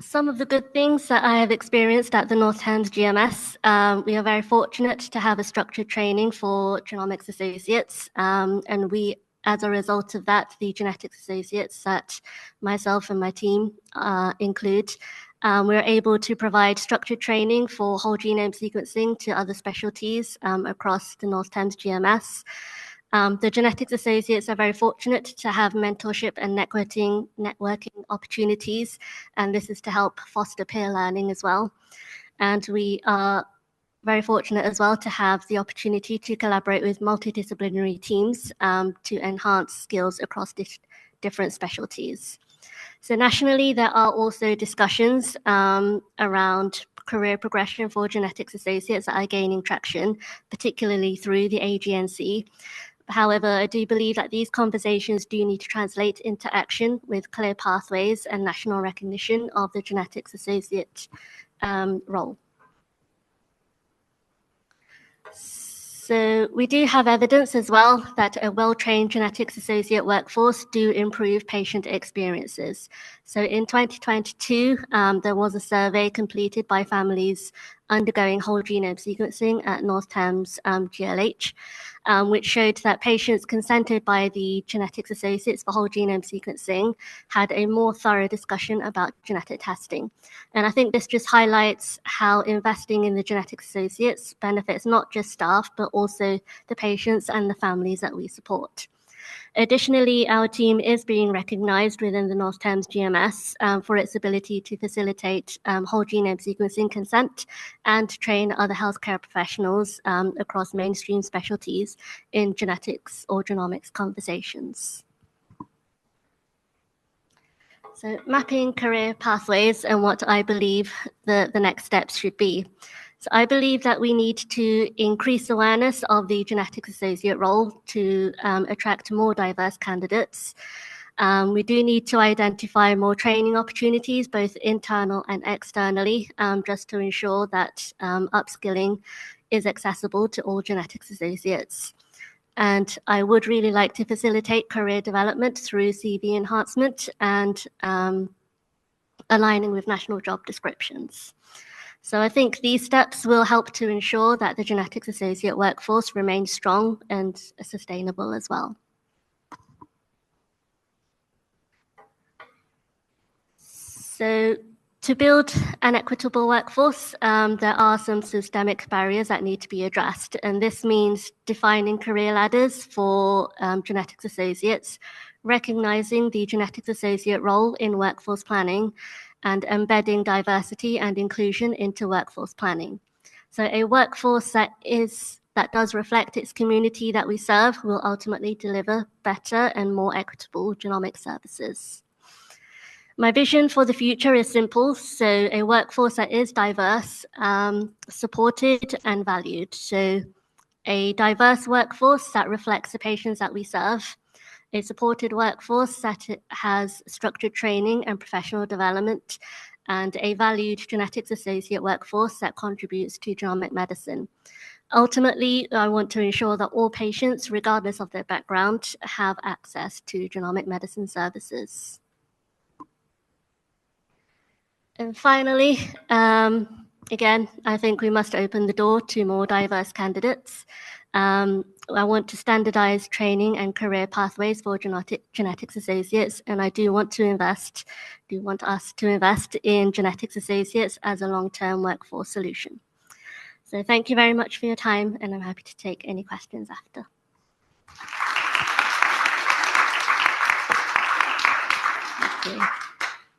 Some of the good things that I have experienced at the North Thames GMS, we are very fortunate to have a structured training for Genomics Associates, and we, as a result of that, the Genetics Associates that myself and my team include, we're able to provide structured training for whole genome sequencing to other specialties across the North Thames GMS. The Genetics Associates are very fortunate to have mentorship and networking opportunities, and this is to help foster peer learning as well. And we are very fortunate as well to have the opportunity to collaborate with multidisciplinary teams to enhance skills across different specialties. So nationally, there are also discussions around career progression for Genetics Associates that are gaining traction, particularly through the AGNC. However, I do believe that these conversations do need to translate into action with clear pathways and national recognition of the Genetics Associate role. So we do have evidence as well that a well-trained Genetics Associate workforce do improve patient experiences. So in 2022, there was a survey completed by families undergoing whole genome sequencing at North Thames GLH, which showed that patients consented by the Genetics Associates for whole genome sequencing had a more thorough discussion about genetic testing. And I think this just highlights how investing in the Genetics Associates benefits not just staff, but also the patients and the families that we support. Additionally, our team is being recognized within the North Thames GMS for its ability to facilitate whole genome sequencing consent and train other healthcare professionals across mainstream specialties in genetics or genomics conversations. So mapping career pathways and what I believe the next steps should be. So I believe that we need to increase awareness of the Genetics Associate role to attract more diverse candidates. We do need to identify more training opportunities, both internal and externally, just to ensure that upskilling is accessible to all Genetics Associates. And I would really like to facilitate career development through CV enhancement and aligning with national job descriptions. So I think these steps will help to ensure that the Genetics Associate workforce remains strong and sustainable as well. So to build an equitable workforce, there are some systemic barriers that need to be addressed. And this means defining career ladders for Genetics Associates, recognizing the Genetics Associate role in workforce planning, and embedding diversity and inclusion into workforce planning. So a workforce that does reflect its community that we serve will ultimately deliver better and more equitable genomic services. My vision for the future is simple. So a workforce that is diverse, supported and valued. So a diverse workforce that reflects the patients that we serve, a supported workforce that has structured training and professional development, and a valued Genetics Associate workforce that contributes to genomic medicine. Ultimately, I want to ensure that all patients, regardless of their background, have access to genomic medicine services. And finally, again, I think we must open the door to more diverse candidates. I want to standardize training and career pathways for Genetics Associates, and I do want us to invest in Genetics Associates as a long-term workforce solution. So thank you very much for your time, and I'm happy to take any questions after. Thank you.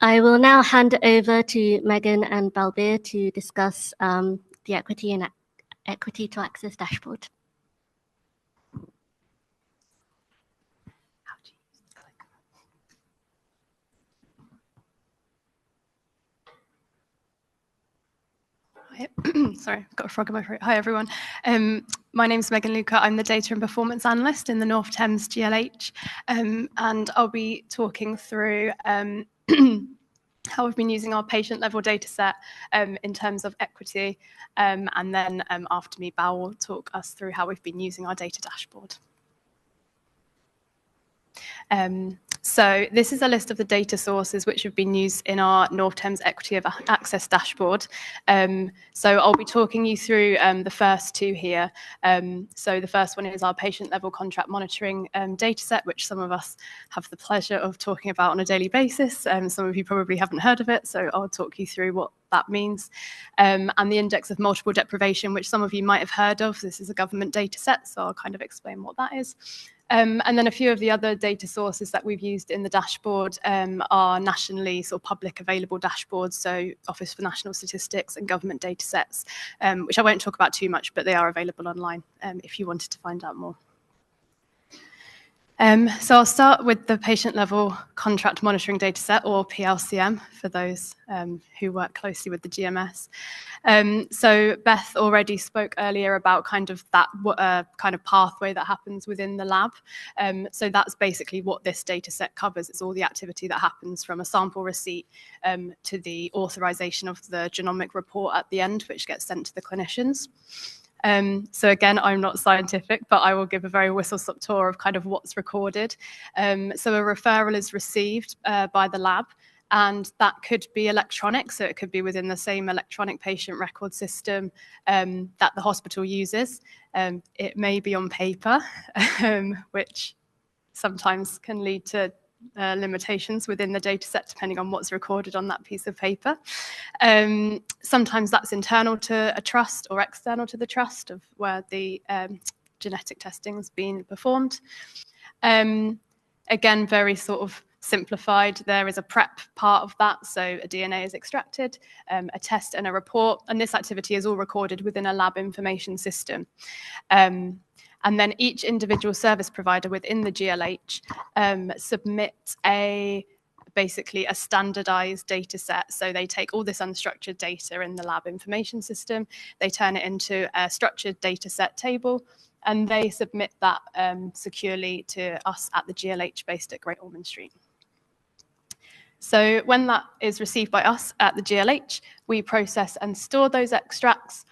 I will now hand over to Megan and Balbir to discuss the Equity to Access dashboard. Sorry, I've got a frog in my throat. Hi, everyone. My name is Megan Luca. I'm the Data and Performance Analyst in the North Thames GLH, and I'll be talking through how we've been using our patient-level data set in terms of equity, and then after me, Bal will talk us through how we've been using our data dashboard. So this is a list of the data sources which have been used in our North Thames Equity of Access dashboard. So I'll be talking you through the first two here. So the first one is our patient level contract monitoring data set, which some of us have the pleasure of talking about on a daily basis. Some of you probably haven't heard of it, so I'll talk you through what that means. And the index of multiple deprivation, which some of you might have heard of. This is a government data set, so I'll kind of explain what that is. And then a few of the other data sources that we've used in the dashboard are nationally sort of public available dashboards, so Office for National Statistics and government data sets, which I won't talk about too much, but they are available online if you wanted to find out more. So I'll start with the patient level contract monitoring dataset, or PLCM, for those who work closely with the GMS. So Beth already spoke earlier about kind of that kind of pathway that happens within the lab. So that's basically what this dataset covers. It's all the activity that happens from a sample receipt to the authorization of the genomic report at the end, which gets sent to the clinicians. So again, I'm not scientific, but I will give a very whistle-stop tour of kind of what's recorded. So a referral is received by the lab, and that could be electronic. So it could be within the same electronic patient record system that the hospital uses. It may be on paper, which sometimes can lead to limitations within the data set depending on what's recorded on that piece of paper. Sometimes that's internal to a trust or external to the trust of where the genetic testing has been performed. Again, very sort of simplified. There is a prep part of that, so a DNA is extracted, a test and a report, and this activity is all recorded within a lab information system. And then each individual service provider within the GLH submits basically a standardized data set. So they take all this unstructured data in the lab information system, they turn it into a structured data set table, and they submit that securely to us at the GLH based at Great Ormond Street. So when that is received by us at the GLH, we process and store those extracts.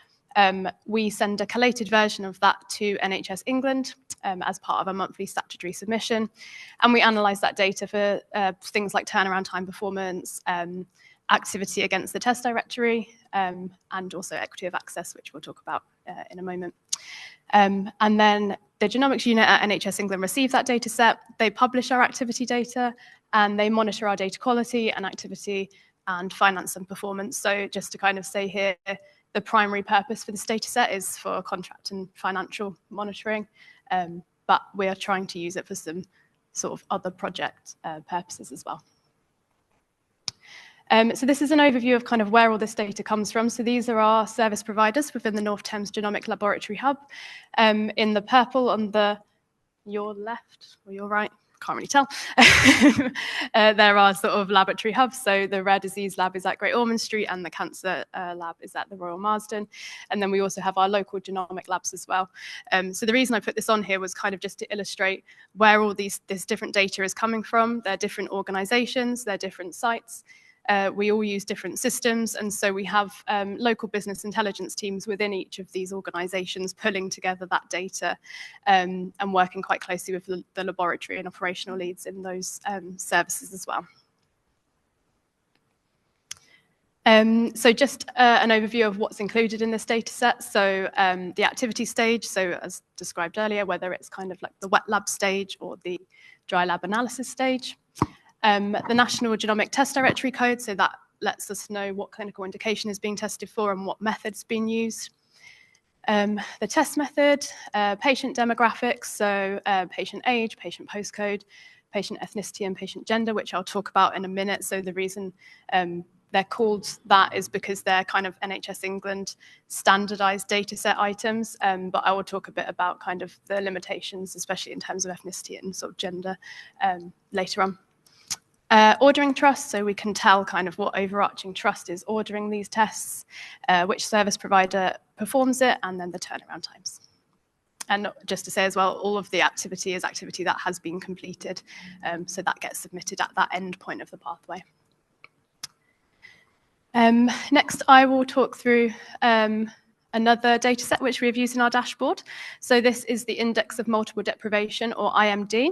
We send a collated version of that to NHS England as part of a monthly statutory submission, and we analyse that data for things like turnaround time performance, activity against the test directory, and also equity of access, which we'll talk about in a moment. And then the genomics unit at NHS England receive that data set, they publish our activity data, and they monitor our data quality and activity and finance and performance. So just to kind of say here, the primary purpose for this data set is for contract and financial monitoring, but we are trying to use it for some sort of other project purposes as well. So this is an overview of kind of where all this data comes from. So these are our service providers within the North Thames Genomic Laboratory Hub. In the purple on your left or your right, can't really tell. There are sort of laboratory hubs. So the rare disease lab is at Great Ormond Street and the cancer lab is at the Royal Marsden. And then we also have our local genomic labs as well. So the reason I put this on here was kind of just to illustrate where all this different data is coming from. They're different organizations, they're different sites. We all use different systems, and so we have local business intelligence teams within each of these organisations pulling together that data and working quite closely with the laboratory and operational leads in those services as well. So just an overview of what's included in this data set. So the activity stage, so as described earlier, whether it's kind of like the wet lab stage or the dry lab analysis stage. The National Genomic Test Directory code, so that lets us know what clinical indication is being tested for and what method's being used. The test method, patient demographics, so patient age, patient postcode, patient ethnicity and patient gender, which I'll talk about in a minute. So the reason they're called that is because they're kind of NHS England standardized data set items, but I will talk a bit about kind of the limitations, especially in terms of ethnicity and sort of gender later on. Ordering trust, so we can tell kind of what overarching trust is ordering these tests, which service provider performs it, and then the turnaround times. And just to say as well, all of the activity is activity that has been completed, so that gets submitted at that end point of the pathway. Next, I will talk through another data set which we have used in our dashboard. So this is the Index of Multiple Deprivation, or IMD.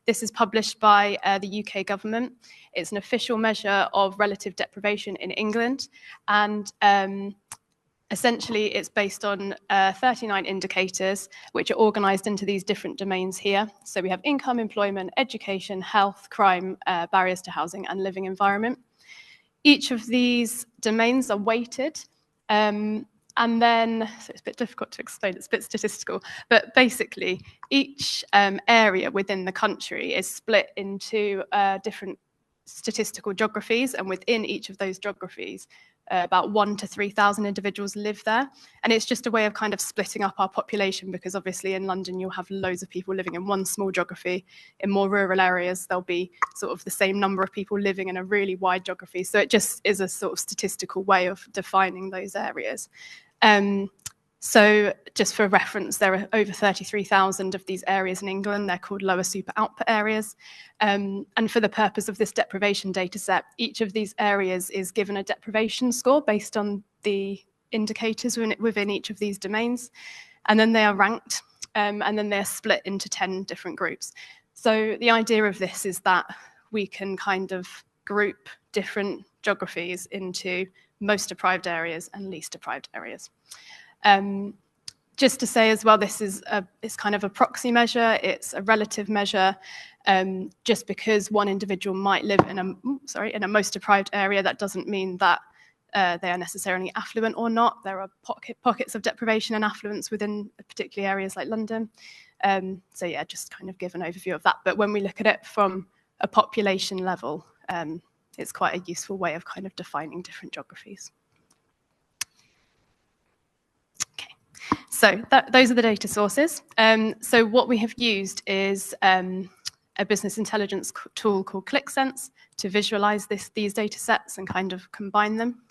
This is published by the UK government. It's an official measure of relative deprivation in England, and essentially it's based on 39 indicators, which are organised into these different domains here. So we have income, employment, education, health, crime, barriers to housing, and living environment. Each of these domains are weighted, and then, so it's a bit difficult to explain, it's a bit statistical, but basically each area within the country is split into different statistical geographies, and within each of those geographies, about 1,000 to 3,000 individuals live there. And it's just a way of kind of splitting up our population, because obviously in London you'll have loads of people living in one small geography. In more rural areas, there'll be sort of the same number of people living in a really wide geography. So it just is a sort of statistical way of defining those areas. So just for reference, there are over 33,000 of these areas in England. They're called lower super output areas. And for the purpose of this deprivation data set, each of these areas is given a deprivation score based on the indicators within each of these domains. And then they are ranked, and then they're split into 10 different groups. So the idea of this is that we can kind of group different geographies into most deprived areas and least deprived areas. Just to say as well, this is it's kind of a proxy measure. It's a relative measure. Just because one individual might live in a most deprived area, that doesn't mean that they are necessarily affluent or not. There are pockets of deprivation and affluence within particular areas like London. So yeah, just kind of give an overview of that. But when we look at it from a population level, it's quite a useful way of kind of defining different geographies. Okay, so those are the data sources. So what we have used is a business intelligence tool called ClickSense to visualize these data sets and kind of combine them.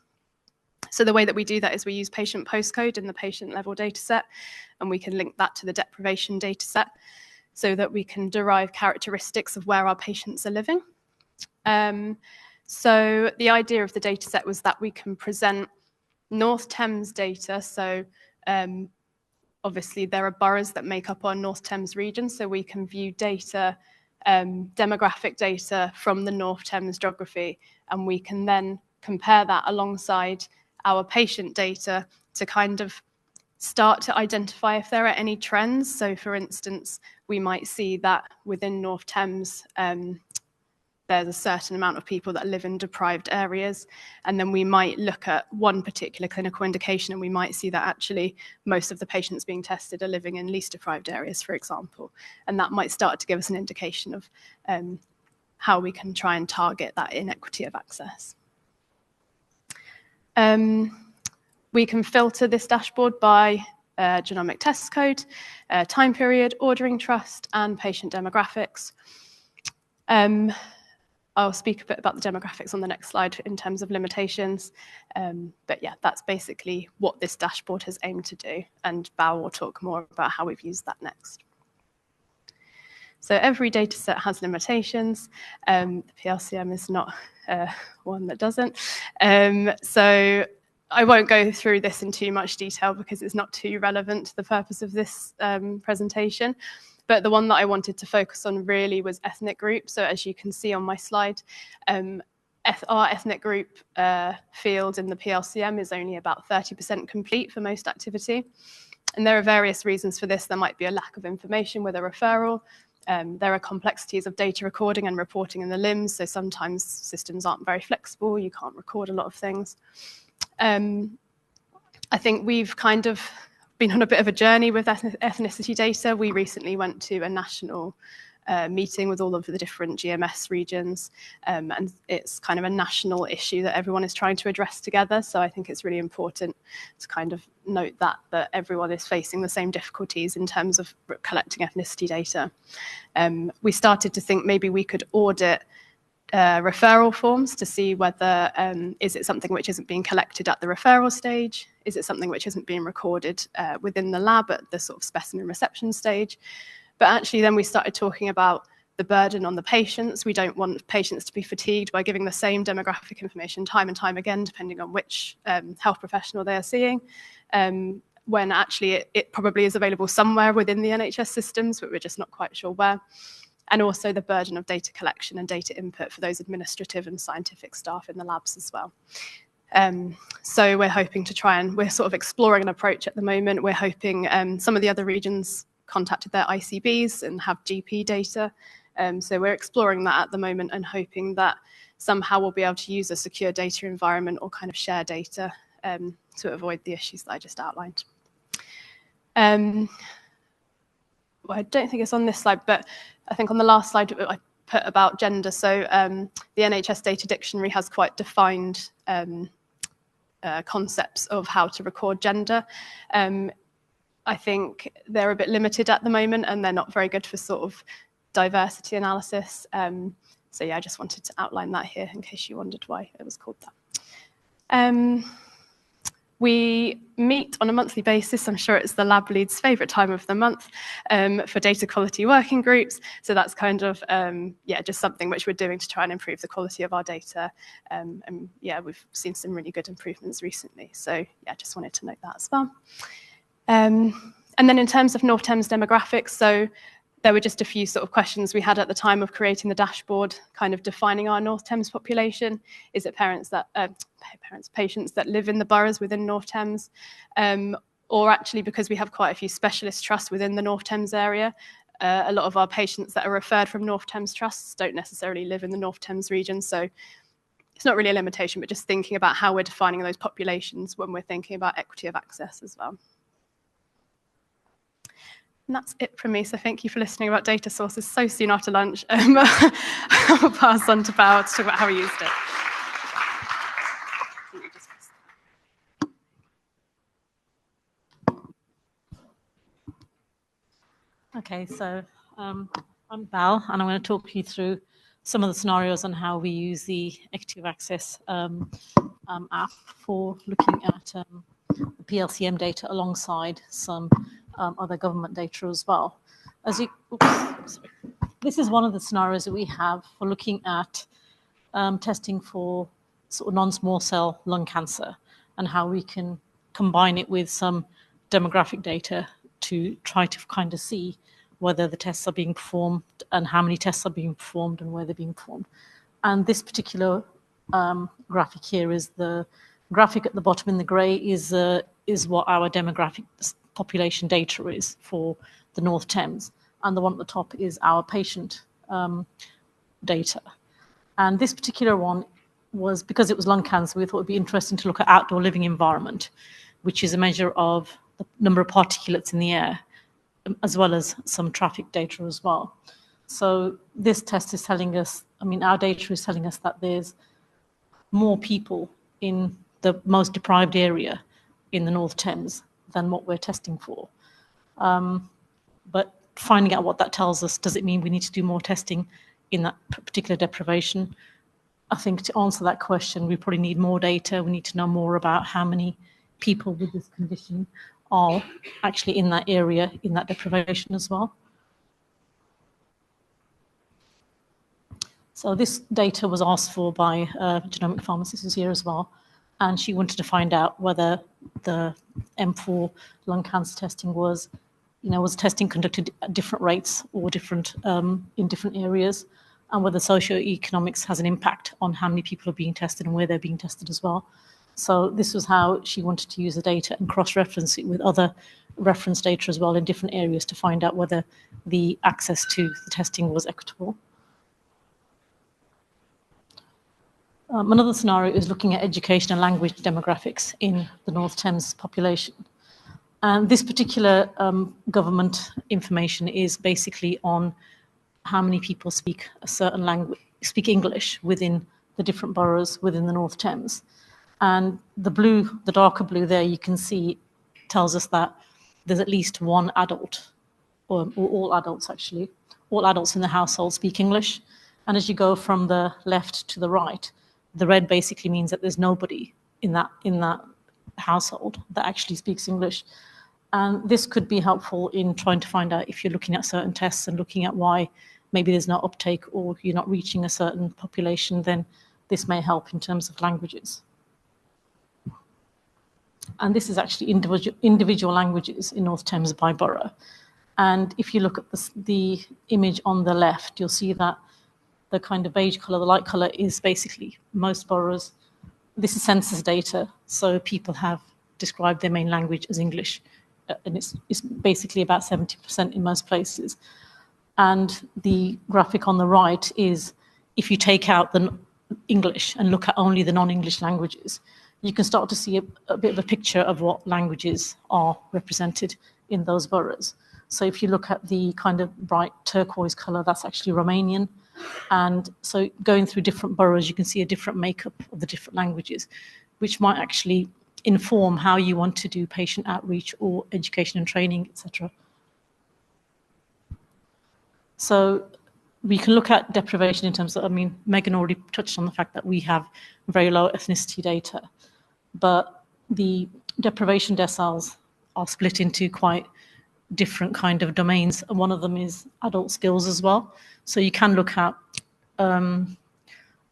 So the way that we do that is we use patient postcode in the patient level data set, and we can link that to the deprivation data set so that we can derive characteristics of where our patients are living. So the idea of the data set was that we can present North Thames data. So obviously there are boroughs that make up our North Thames region, so we can view data, demographic data from the North Thames geography, and we can then compare that alongside our patient data to kind of start to identify if there are any trends. So for instance, we might see that within North Thames, there's a certain amount of people that live in deprived areas, and then we might look at one particular clinical indication and we might see that actually most of the patients being tested are living in least deprived areas, for example, and that might start to give us an indication of how we can try and target that inequity of access. We can filter this dashboard by genomic test code, time period, ordering trust, and patient demographics. I'll speak a bit about the demographics on the next slide in terms of limitations. But yeah, that's basically what this dashboard has aimed to do. And Bao will talk more about how we've used that next. So every data set has limitations. The PLCM is not one that doesn't. So I won't go through this in too much detail because it's not too relevant to the purpose of this presentation. But the one that I wanted to focus on really was ethnic group. So as you can see on my slide, our ethnic group field in the PLCM is only about 30% complete for most activity. And there are various reasons for this. There might be a lack of information with a referral. There are complexities of data recording and reporting in the LIMS. So sometimes systems aren't very flexible. You can't record a lot of things. I think we've kind of been on a bit of a journey with ethnicity data. We recently went to a national meeting with all of the different GMS regions, and it's kind of a national issue that everyone is trying to address together. So I think it's really important to kind of note that everyone is facing the same difficulties in terms of collecting ethnicity data. We started to think maybe we could audit referral forms to see whether is it something which isn't being collected at the referral stage? Is it something which isn't being recorded within the lab at the sort of specimen reception stage? But actually then we started talking about the burden on the patients. We don't want patients to be fatigued by giving the same demographic information time and time again, depending on which health professional they are seeing, when actually it probably is available somewhere within the NHS systems, but we're just not quite sure where. and also the burden of data collection and data input for those administrative and scientific staff in the labs as well. So we're hoping to try and, we're sort of exploring an approach at the moment. We're hoping some of the other regions contacted their ICBs and have GP data. So we're exploring that at the moment and hoping that somehow we'll be able to use a secure data environment or kind of share data to avoid the issues that I just outlined. Well, I don't think it's on this slide, but I think on the last slide I put about gender. So the NHS Data Dictionary has quite defined concepts of how to record gender. I think they're a bit limited at the moment and they're not very good for sort of diversity analysis. So yeah, I just wanted to outline that here in case you wondered why it was called that. We meet on a monthly basis. I'm sure it's the lab lead's favourite time of the month for data quality working groups. So that's kind of, yeah, just something which we're doing to try and improve the quality of our data. And yeah, we've seen some really good improvements recently. So yeah, just wanted to note that as well. And then in terms of North Thames demographics, so there were just a few sort of questions we had at the time of creating the dashboard, kind of defining our North Thames population. Is it patients that live in the boroughs within North Thames? Or actually, because we have quite a few specialist trusts within the North Thames area, a lot of our patients that are referred from North Thames trusts don't necessarily live in the North Thames region. So it's not really a limitation, but just thinking about how we're defining those populations when we're thinking about equity of access as well. And that's it from me. So thank you for listening about data sources so soon after lunch. I'll pass on to Bao to talk about how we used it. Okay, so I'm Bao, and I'm going to talk you through some of the scenarios on how we use the equity of access app for looking at the PLCM data alongside some other government data as well. This is one of the scenarios that we have for looking at testing for sort of non-small cell lung cancer and how we can combine it with some demographic data to try to kind of see whether the tests are being performed and how many tests are being performed and where they're being performed. And this particular graphic here is the graphic at the bottom in the grey is what our demographic population data is for the North Thames, and the one at the top is our patient data. And this particular one was, because it was lung cancer, we thought it'd be interesting to look at outdoor living environment, which is a measure of the number of particulates in the air, as well as some traffic data as well. So this test is telling us, I mean, our data is telling us that there's more people in the most deprived area in the North Thames than what we're testing for. But finding out what that tells us, does it mean we need to do more testing in that particular deprivation? I think to answer that question, we probably need more data. We need to know more about how many people with this condition are actually in that area, in that deprivation as well. So this data was asked for by a genomic pharmacist who's here as well, and she wanted to find out whether the M4 lung cancer testing was, was testing conducted at different rates or different in different areas, and whether socioeconomics has an impact on how many people are being tested and where they're being tested as well. So this was how she wanted to use the data and cross-reference it with other reference data as well in different areas to find out whether the access to the testing was equitable. Another scenario is looking at education and language demographics in the North Thames population. And this particular government information is basically on how many people speak a certain language, speak English within the different boroughs within the North Thames. And the blue, the darker blue there, you can see tells us that there's at least one adult, or all adults actually, all adults in the household speak English. And as you go from the left to the right, the red basically means that there's nobody in that household that actually speaks English. And this could be helpful in trying to find out if you're looking at certain tests and looking at why maybe there's no uptake or you're not reaching a certain population, then this may help in terms of languages. And this is actually individual languages in North Thames by borough. And if you look at the image on the left, you'll see that the kind of beige color, the light color, is basically most boroughs. This is census data, so people have described their main language as English, and it's basically about 70% in most places. And the graphic on the right is, if you take out the English and look at only the non-English languages, you can start to see a bit of a picture of what languages are represented in those boroughs. So if you look at the kind of bright turquoise color, that's actually Romanian. And so going through different boroughs, you can see a different makeup of the different languages, which might actually inform how you want to do patient outreach or education and training, etc. So we can look at deprivation in terms of, I mean, Megan already touched on the fact that we have very low ethnicity data, but the deprivation deciles are split into quite different kind of domains. And one of them is adult skills as well. So you can look at, I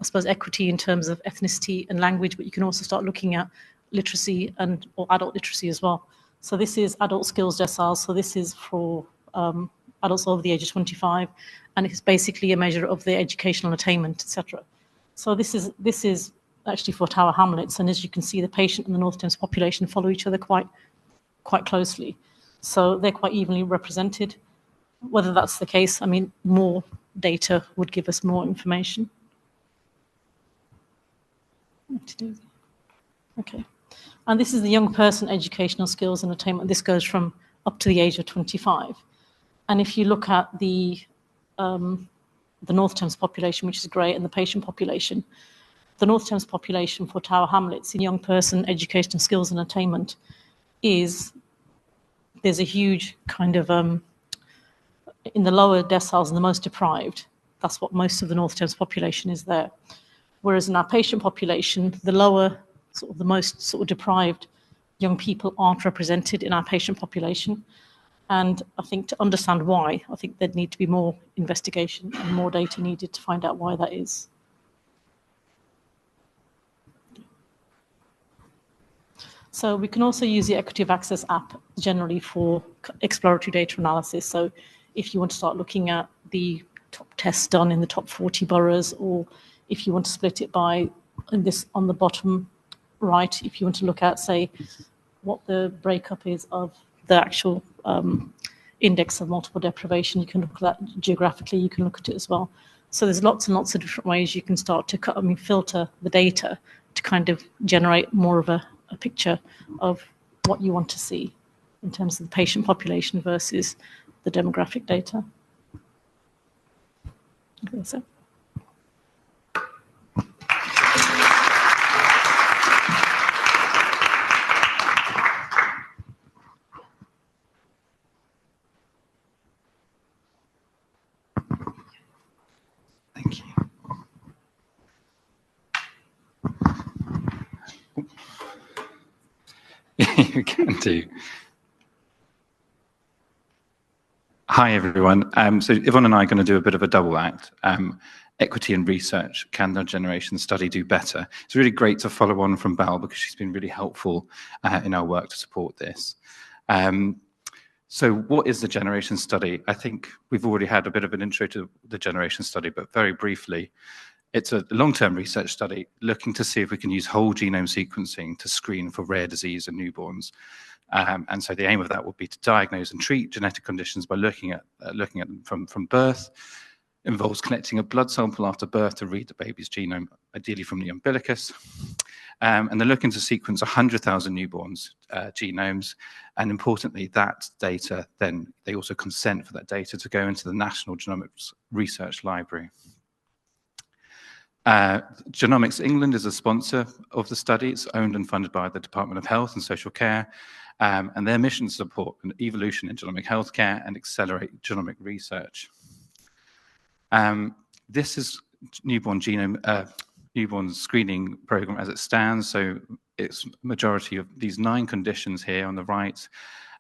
suppose, equity in terms of ethnicity and language, but you can also start looking at literacy or adult literacy as well. So this is adult skills decile. So this is for adults over the age of 25, and it's basically a measure of their educational attainment, etc. So this is actually for Tower Hamlets, and as you can see, the patient and the North Thames population follow each other quite closely. So they're quite evenly represented. Whether that's the case, I mean, more data would give us more information. Okay. And this is the young person educational skills and attainment. This goes from up to the age of 25. And if you look at the North Thames population, which is grey, and the patient population, the North Thames population for Tower Hamlets in young person educational skills and attainment there's a huge kind of, in the lower deciles and the most deprived, that's what most of the North Thames population is there. Whereas in our patient population, the lower, the most deprived young people aren't represented in our patient population. And I think to understand why, I think there'd need to be more investigation and more data needed to find out why that is. So we can also use the Equity of Access app generally for exploratory data analysis. So if you want to start looking at the top tests done in the top 40 boroughs, or if you want to split it by, on the bottom right, if you want to look at, say, what the breakup is of the actual index of multiple deprivation, you can look at that geographically, you can look at it as well. So there's lots and lots of different ways you can start to filter the data to kind of generate more of a picture of what you want to see in terms of the patient population versus the demographic data. Okay, so. Thank you. You can do. Hi, everyone. So Yvonne and I are going to do a bit of a double act. Equity and research, can the generation study do better? It's really great to follow on from Belle because she's been really helpful in our work to support this. So what is the generation study? I think we've already had a bit of an intro to the generation study, but very briefly, it's a long-term research study looking to see if we can use whole genome sequencing to screen for rare disease in newborns. And so the aim of that would be to diagnose and treat genetic conditions by looking at them from birth. Involves collecting a blood sample after birth to read the baby's genome, ideally from the umbilicus. And they're looking to sequence 100,000 newborns' genomes. And importantly, that data, then they also consent for that data to go into the National Genomics Research Library. Genomics England is a sponsor of the study. It's owned and funded by the Department of Health and Social Care. And their mission is to support an evolution in genomic healthcare and accelerate genomic research. This is newborn screening program as it stands. So it's majority of these 9 conditions here on the right.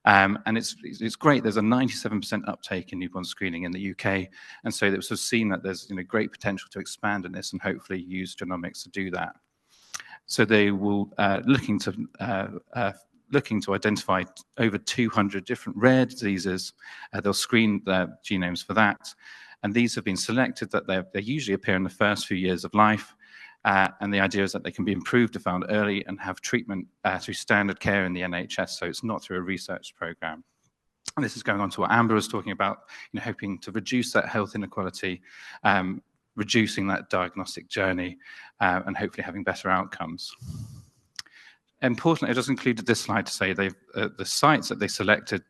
And it's great. There's a 97% uptake in newborn screening in the UK. And so we've seen that there's great potential to expand in this and hopefully use genomics to do that. So they will looking to looking to identify over 200 different rare diseases. They'll screen their genomes for that. And these have been selected that they usually appear in the first few years of life. And the idea is that they can be improved if found early and have treatment through standard care in the NHS. So it's not through a research program. And this is going on to what Amber was talking about, hoping to reduce that health inequality, reducing that diagnostic journey, and hopefully having better outcomes. Importantly, I just included this slide to say the sites that they selected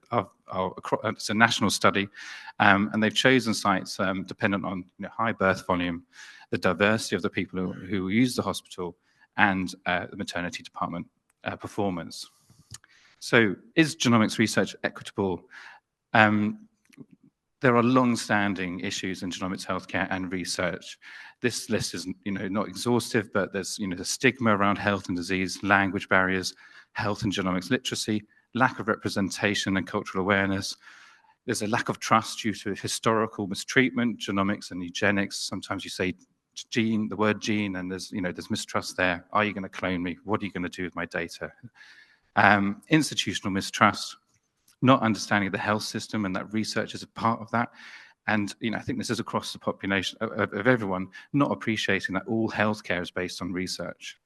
it's a national study, and they've chosen sites dependent on high birth volume, the diversity of the people who use the hospital, and the maternity department performance. So, is genomics research equitable? There are long-standing issues in genomics healthcare and research. This list is, not exhaustive, but there's, the stigma around health and disease, language barriers, health and genomics literacy, lack of representation and cultural awareness. There's a lack of trust due to historical mistreatment, genomics and eugenics. Sometimes you say gene, the word gene, and there's mistrust there. Are you going to clone me? What are you going to do with my data? Institutional mistrust, not understanding the health system, and that research is a part of that. And I think this is across the population of everyone, not appreciating that all healthcare is based on research,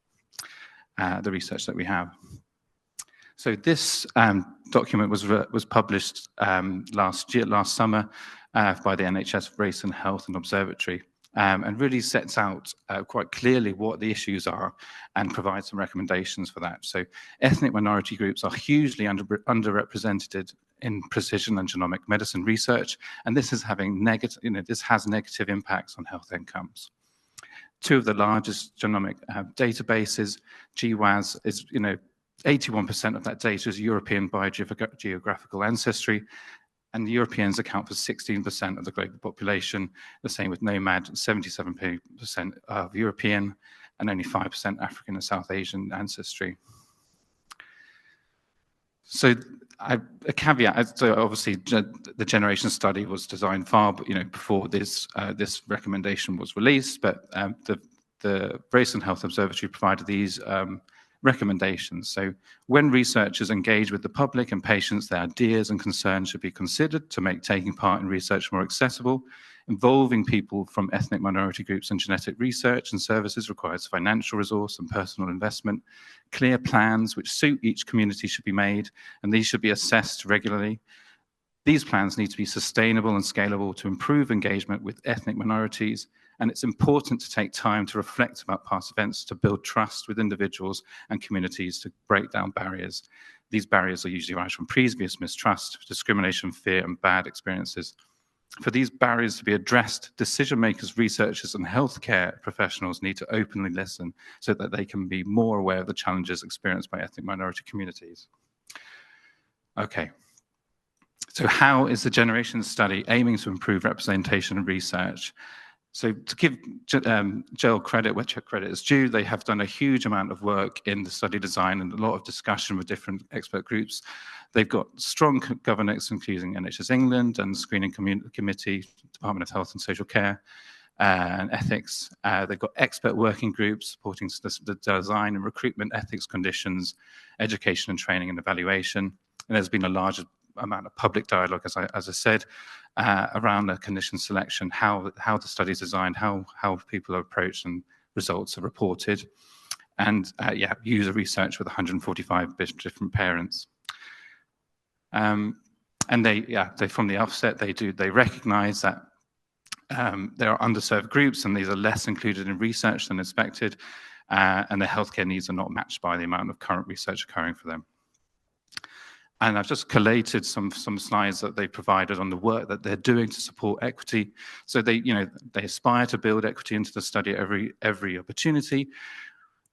the research that we have. So this document was published last summer by the NHS Race and Health and Observatory, and really sets out quite clearly what the issues are and provides some recommendations for that. So ethnic minority groups are hugely underrepresented in precision and genomic medicine research, and this is having this has negative impacts on health outcomes. Two of the largest genomic databases, GWAS, is 81% of that data is European biogeographical ancestry, and the Europeans account for 16% of the global population. The same with NOMAD, 77% of European and only 5% African and South Asian ancestry. So a caveat, so obviously the generation study was designed far before this recommendation was released, but the Race and Health Observatory provided these recommendations. So when researchers engage with the public and patients, their ideas and concerns should be considered to make taking part in research more accessible. Involving people from ethnic minority groups in genetic research and services requires financial resource and personal investment. Clear plans which suit each community should be made, and these should be assessed regularly. These plans need to be sustainable and scalable to improve engagement with ethnic minorities, and it's important to take time to reflect about past events to build trust with individuals and communities to break down barriers. These barriers are usually arise from previous mistrust, discrimination, fear, and bad experiences. For these barriers to be addressed, decision makers, researchers, and healthcare professionals need to openly listen so that they can be more aware of the challenges experienced by ethnic minority communities. Okay. So how is the Generation Study aiming to improve representation and research? So to give GEL credit, where credit is due, they have done a huge amount of work in the study design and a lot of discussion with different expert groups. They've got strong governance, including NHS England and Screening Committee, Department of Health and Social Care, and Ethics. They've got expert working groups supporting the design and recruitment ethics conditions, education and training and evaluation. And there's been a large amount of public dialogue, as I said, around the condition selection, how the study is designed, how people are approached and results are reported, and user research with 145 different parents. And they from the offset they recognise that there are underserved groups and these are less included in research than expected, and their healthcare needs are not matched by the amount of current research occurring for them. And I've just collated some slides that they provided on the work that they're doing to support equity. So they aspire to build equity into the study at every opportunity,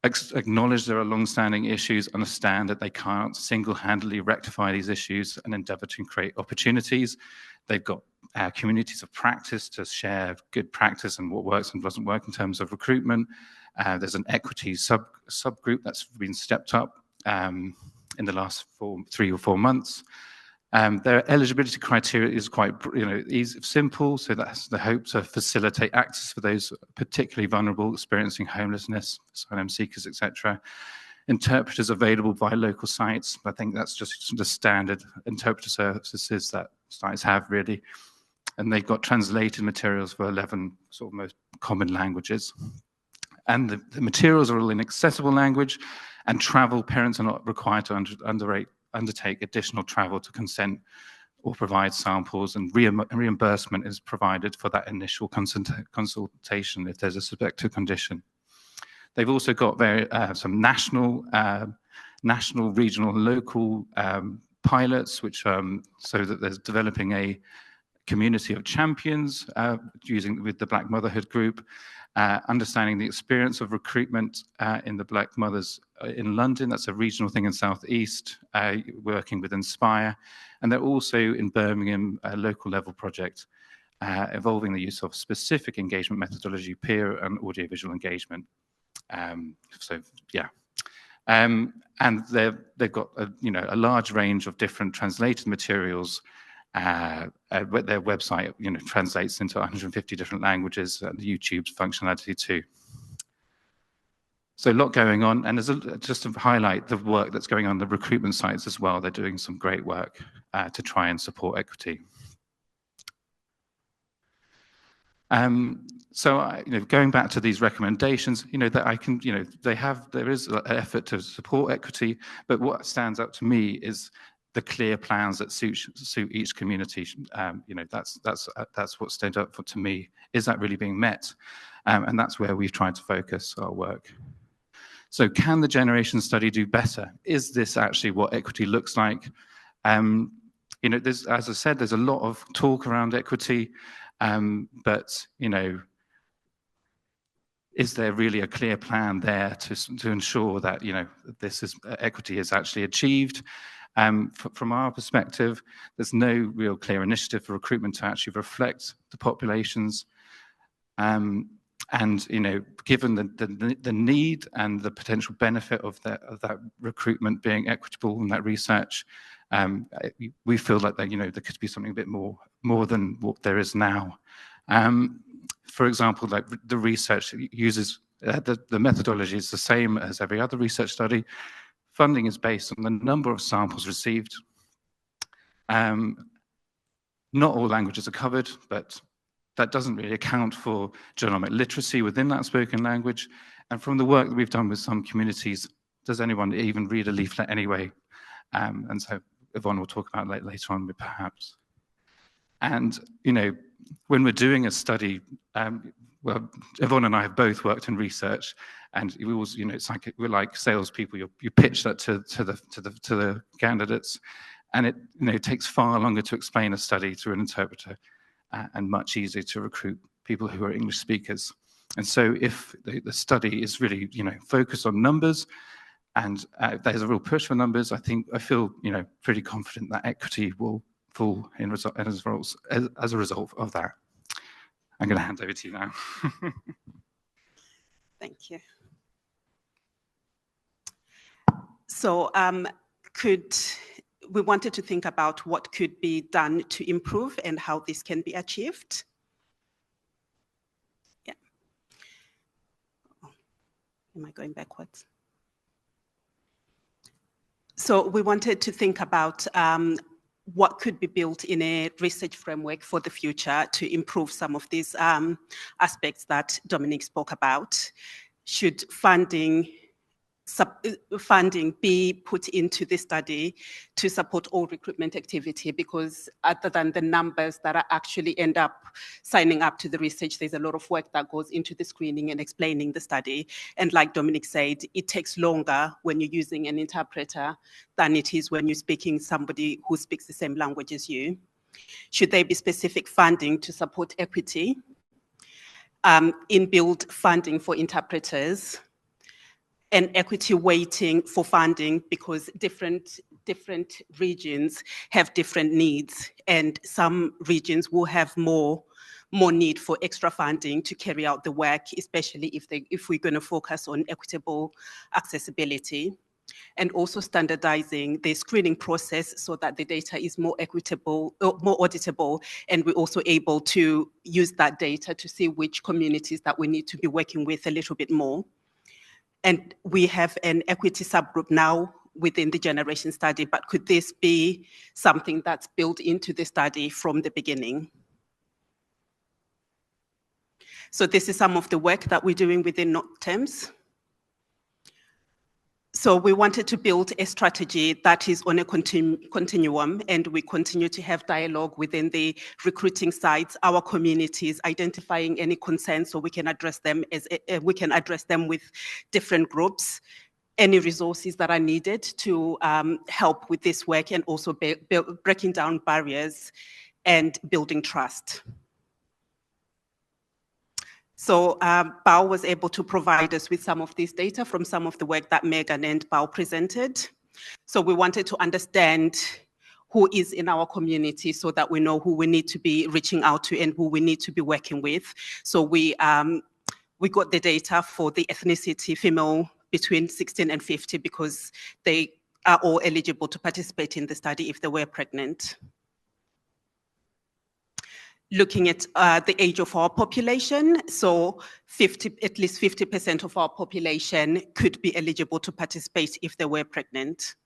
acknowledge there are long-standing issues, understand that they can't single-handedly rectify these issues, and endeavour to create opportunities. They've got communities of practice to share good practice and what works and doesn't work in terms of recruitment. There's an equity subgroup that's been stepped up in the last 3 or 4 months. Their eligibility criteria is quite easy, simple, so that's the hope to facilitate access for those particularly vulnerable, experiencing homelessness, asylum seekers, etc. interpreters available via local sites. I think that's just the standard interpreter services that sites have, really. And they've got translated materials for 11 sort of most common languages. And the materials are all in accessible language, and parents are not required to undertake additional travel to consent or provide samples, and reimbursement is provided for that initial consultation if there's a suspected condition. They've also got some national, regional, local pilots, which so that there's developing a community of champions with the Black Motherhood Group, understanding the experience of recruitment in the Black Mothers in London. That's a regional thing in South East, working with Inspire. And they're also in Birmingham, a local level project involving the use of specific engagement methodology, peer and audiovisual engagement. And they've got a large range of different translated materials. Their website translates into 150 different languages, and YouTube's functionality too. So a lot going on, and just to highlight the work that's going on the recruitment sites as well. They're doing some great work to try and support equity. So going back to these recommendations, that I can, there is an effort to support equity, but what stands out to me is the clear plans that suit each community. That's what stood up to me. Is that really being met? And that's where we've tried to focus our work. So can the generation study do better? Is this actually what equity looks like? As I said, there's a lot of talk around equity, but is there really a clear plan there to ensure that equity is actually achieved? From our perspective, there's no real clear initiative for recruitment to actually reflect the populations. And given the need and the potential benefit of that recruitment being equitable in that research, we feel like there could be something a bit more than what there is now. For example, like the research uses the methodology is the same as every other research study. Funding is based on the number of samples received. Not all languages are covered, but that doesn't really account for genomic literacy within that spoken language. And from the work that we've done with some communities, does anyone even read a leaflet anyway? And so Yvonne will talk about that later on, perhaps. And, when we're doing a study, well, Yvonne and I have both worked in research, and we always, it's like we're like salespeople. You pitch that to the candidates, and it takes far longer to explain a study through an interpreter, and much easier to recruit people who are English speakers. And so, if the study is really focused on numbers, and there's a real push for numbers, I feel pretty confident that equity will fall as a result of that. I'm going to hand over to you now. Thank you. So we wanted to think about what could be done to improve and how this can be achieved. Yeah. Oh, am I going backwards? So we wanted to think about what could be built in a research framework for the future to improve some of these aspects that Dominic spoke about. Should funding be put into this study to support all recruitment activity, because other than the numbers that are actually end up signing up to the research, there's a lot of work that goes into the screening and explaining the study. And like Dominic said, it takes longer when you're using an interpreter than it is when you're speaking somebody who speaks the same language as you. Should there be specific funding to support equity? Inbuilt funding for interpreters, and equity weighting for funding, because different regions have different needs, and some regions will have more need for extra funding to carry out the work, especially if we're going to focus on equitable accessibility. And also standardizing the screening process so that the data is more equitable, more auditable, and we're also able to use that data to see which communities that we need to be working with a little bit more. and we have an equity subgroup now within the generation study, but could this be something that's built into the study from the beginning? So this is some of the work that we're doing within North Thames. So we wanted to build a strategy that is on a continuum, and we continue to have dialogue within the recruiting sites, our communities, identifying any concerns so we can address them with different groups, any resources that are needed to help with this work, and also breaking down barriers and building trust. So Bao was able to provide us with some of this data from some of the work that Megan and Bao presented. So we wanted to understand who is in our community so that we know who we need to be reaching out to and who we need to be working with. So we got the data for the ethnicity female between 16 and 50 because they are all eligible to participate in the study if they were pregnant. Looking at the age of our population, so at least 50% of our population could be eligible to participate if they were pregnant.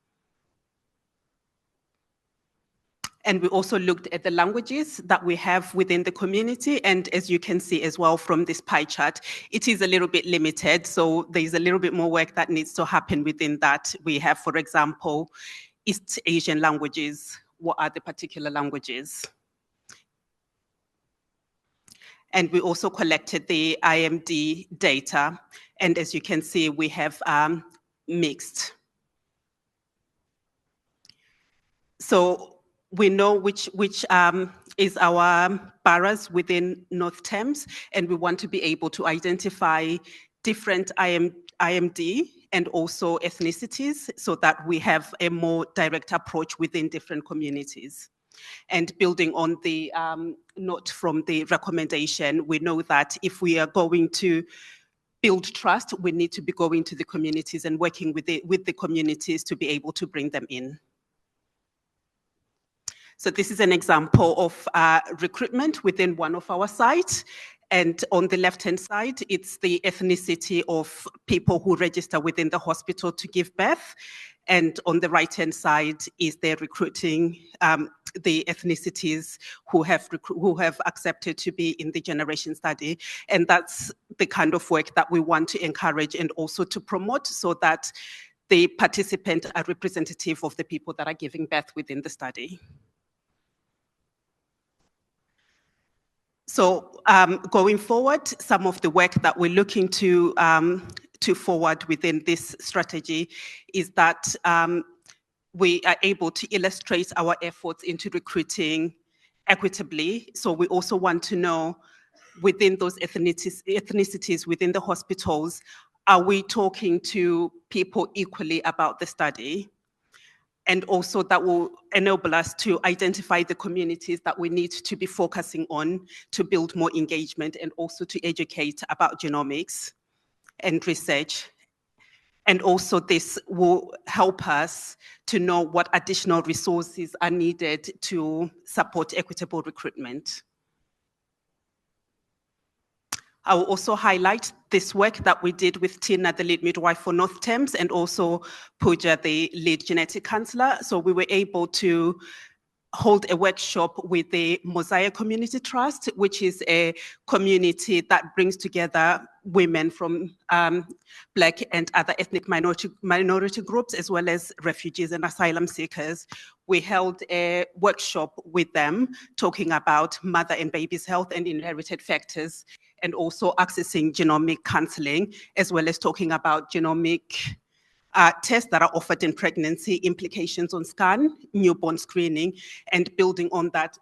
And we also looked at the languages that we have within the community. And as you can see as well from this pie chart, it is a little bit limited. So there's a little bit more work that needs to happen within that. We have, for example, East Asian languages. What are the particular languages? And we also collected the IMD data. And as you can see, we have mixed. So we know which is our boroughs within North Thames, and we want to be able to identify different IMD and also ethnicities so that we have a more direct approach within different communities. And building on the note from the recommendation, we know that if we are going to build trust, we need to be going to the communities and working with the communities to be able to bring them in. So this is an example of recruitment within one of our sites. And on the left-hand side, it's the ethnicity of people who register within the hospital to give birth. And on the right-hand side is they're recruiting the ethnicities who have accepted to be in the generation study. And that's the kind of work that we want to encourage and also to promote so that the participants are representative of the people that are giving birth within the study. So going forward, some of the work that we're looking to forward within this strategy is that we are able to illustrate our efforts into recruiting equitably. So we also want to know within those ethnicities within the hospitals, are we talking to people equally about the study? And also that will enable us to identify the communities that we need to be focusing on to build more engagement and also to educate about genomics and research. And also this will help us to know what additional resources are needed to support equitable recruitment. I will also highlight this work that we did with Tina, the lead midwife for North Thames, and also Pooja, the lead genetic counselor. So we were able to hold a workshop with the Mosiah Community Trust, which is a community that brings together women from Black and other ethnic minority groups, as well as refugees and asylum seekers. We held a workshop with them talking about mother and baby's health and inherited factors, and also accessing genomic counseling, as well as talking about genomic tests that are offered in pregnancy, implications on scan, newborn screening, and building on that,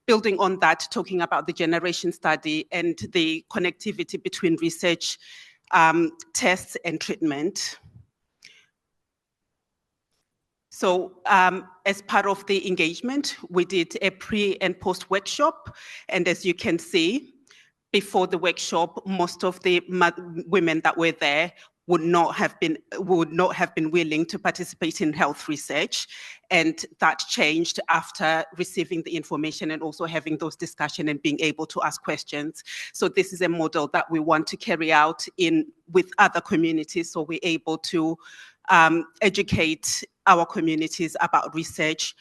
building on that, talking about the generation study and the connectivity between research, tests, and treatment. So as part of the engagement, we did a pre and post workshop, and as you can see, before the workshop, most of the women that were there would not have been willing to participate in health research, and that changed after receiving the information and also having those discussions and being able to ask questions. So this is a model that we want to carry out with other communities, so we're able to educate our communities about research,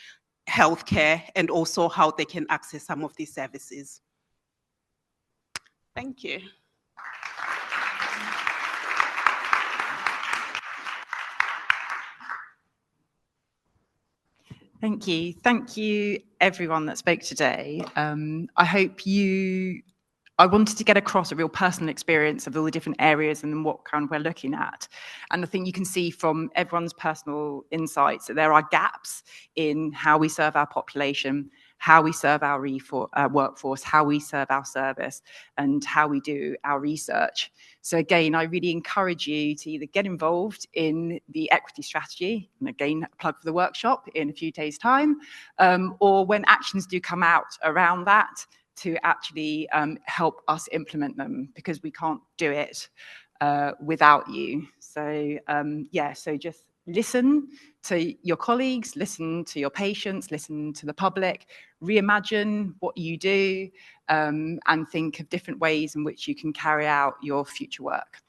healthcare, and also how they can access some of these services. Thank you. Thank you. Thank you, everyone that spoke today. I wanted to get across a real personal experience of all the different areas and what kind of we're looking at. And I think you can see from everyone's personal insights that there are gaps in how we serve our population, how we serve our workforce, how we serve our service, and how we do our research. So again, I really encourage you to either get involved in the equity strategy, and again, a plug for the workshop in a few days' time, or when actions do come out around that, to actually help us implement them, because we can't do it without you. So so just listen to your colleagues, listen to your patients, listen to the public, reimagine what you do, and think of different ways in which you can carry out your future work.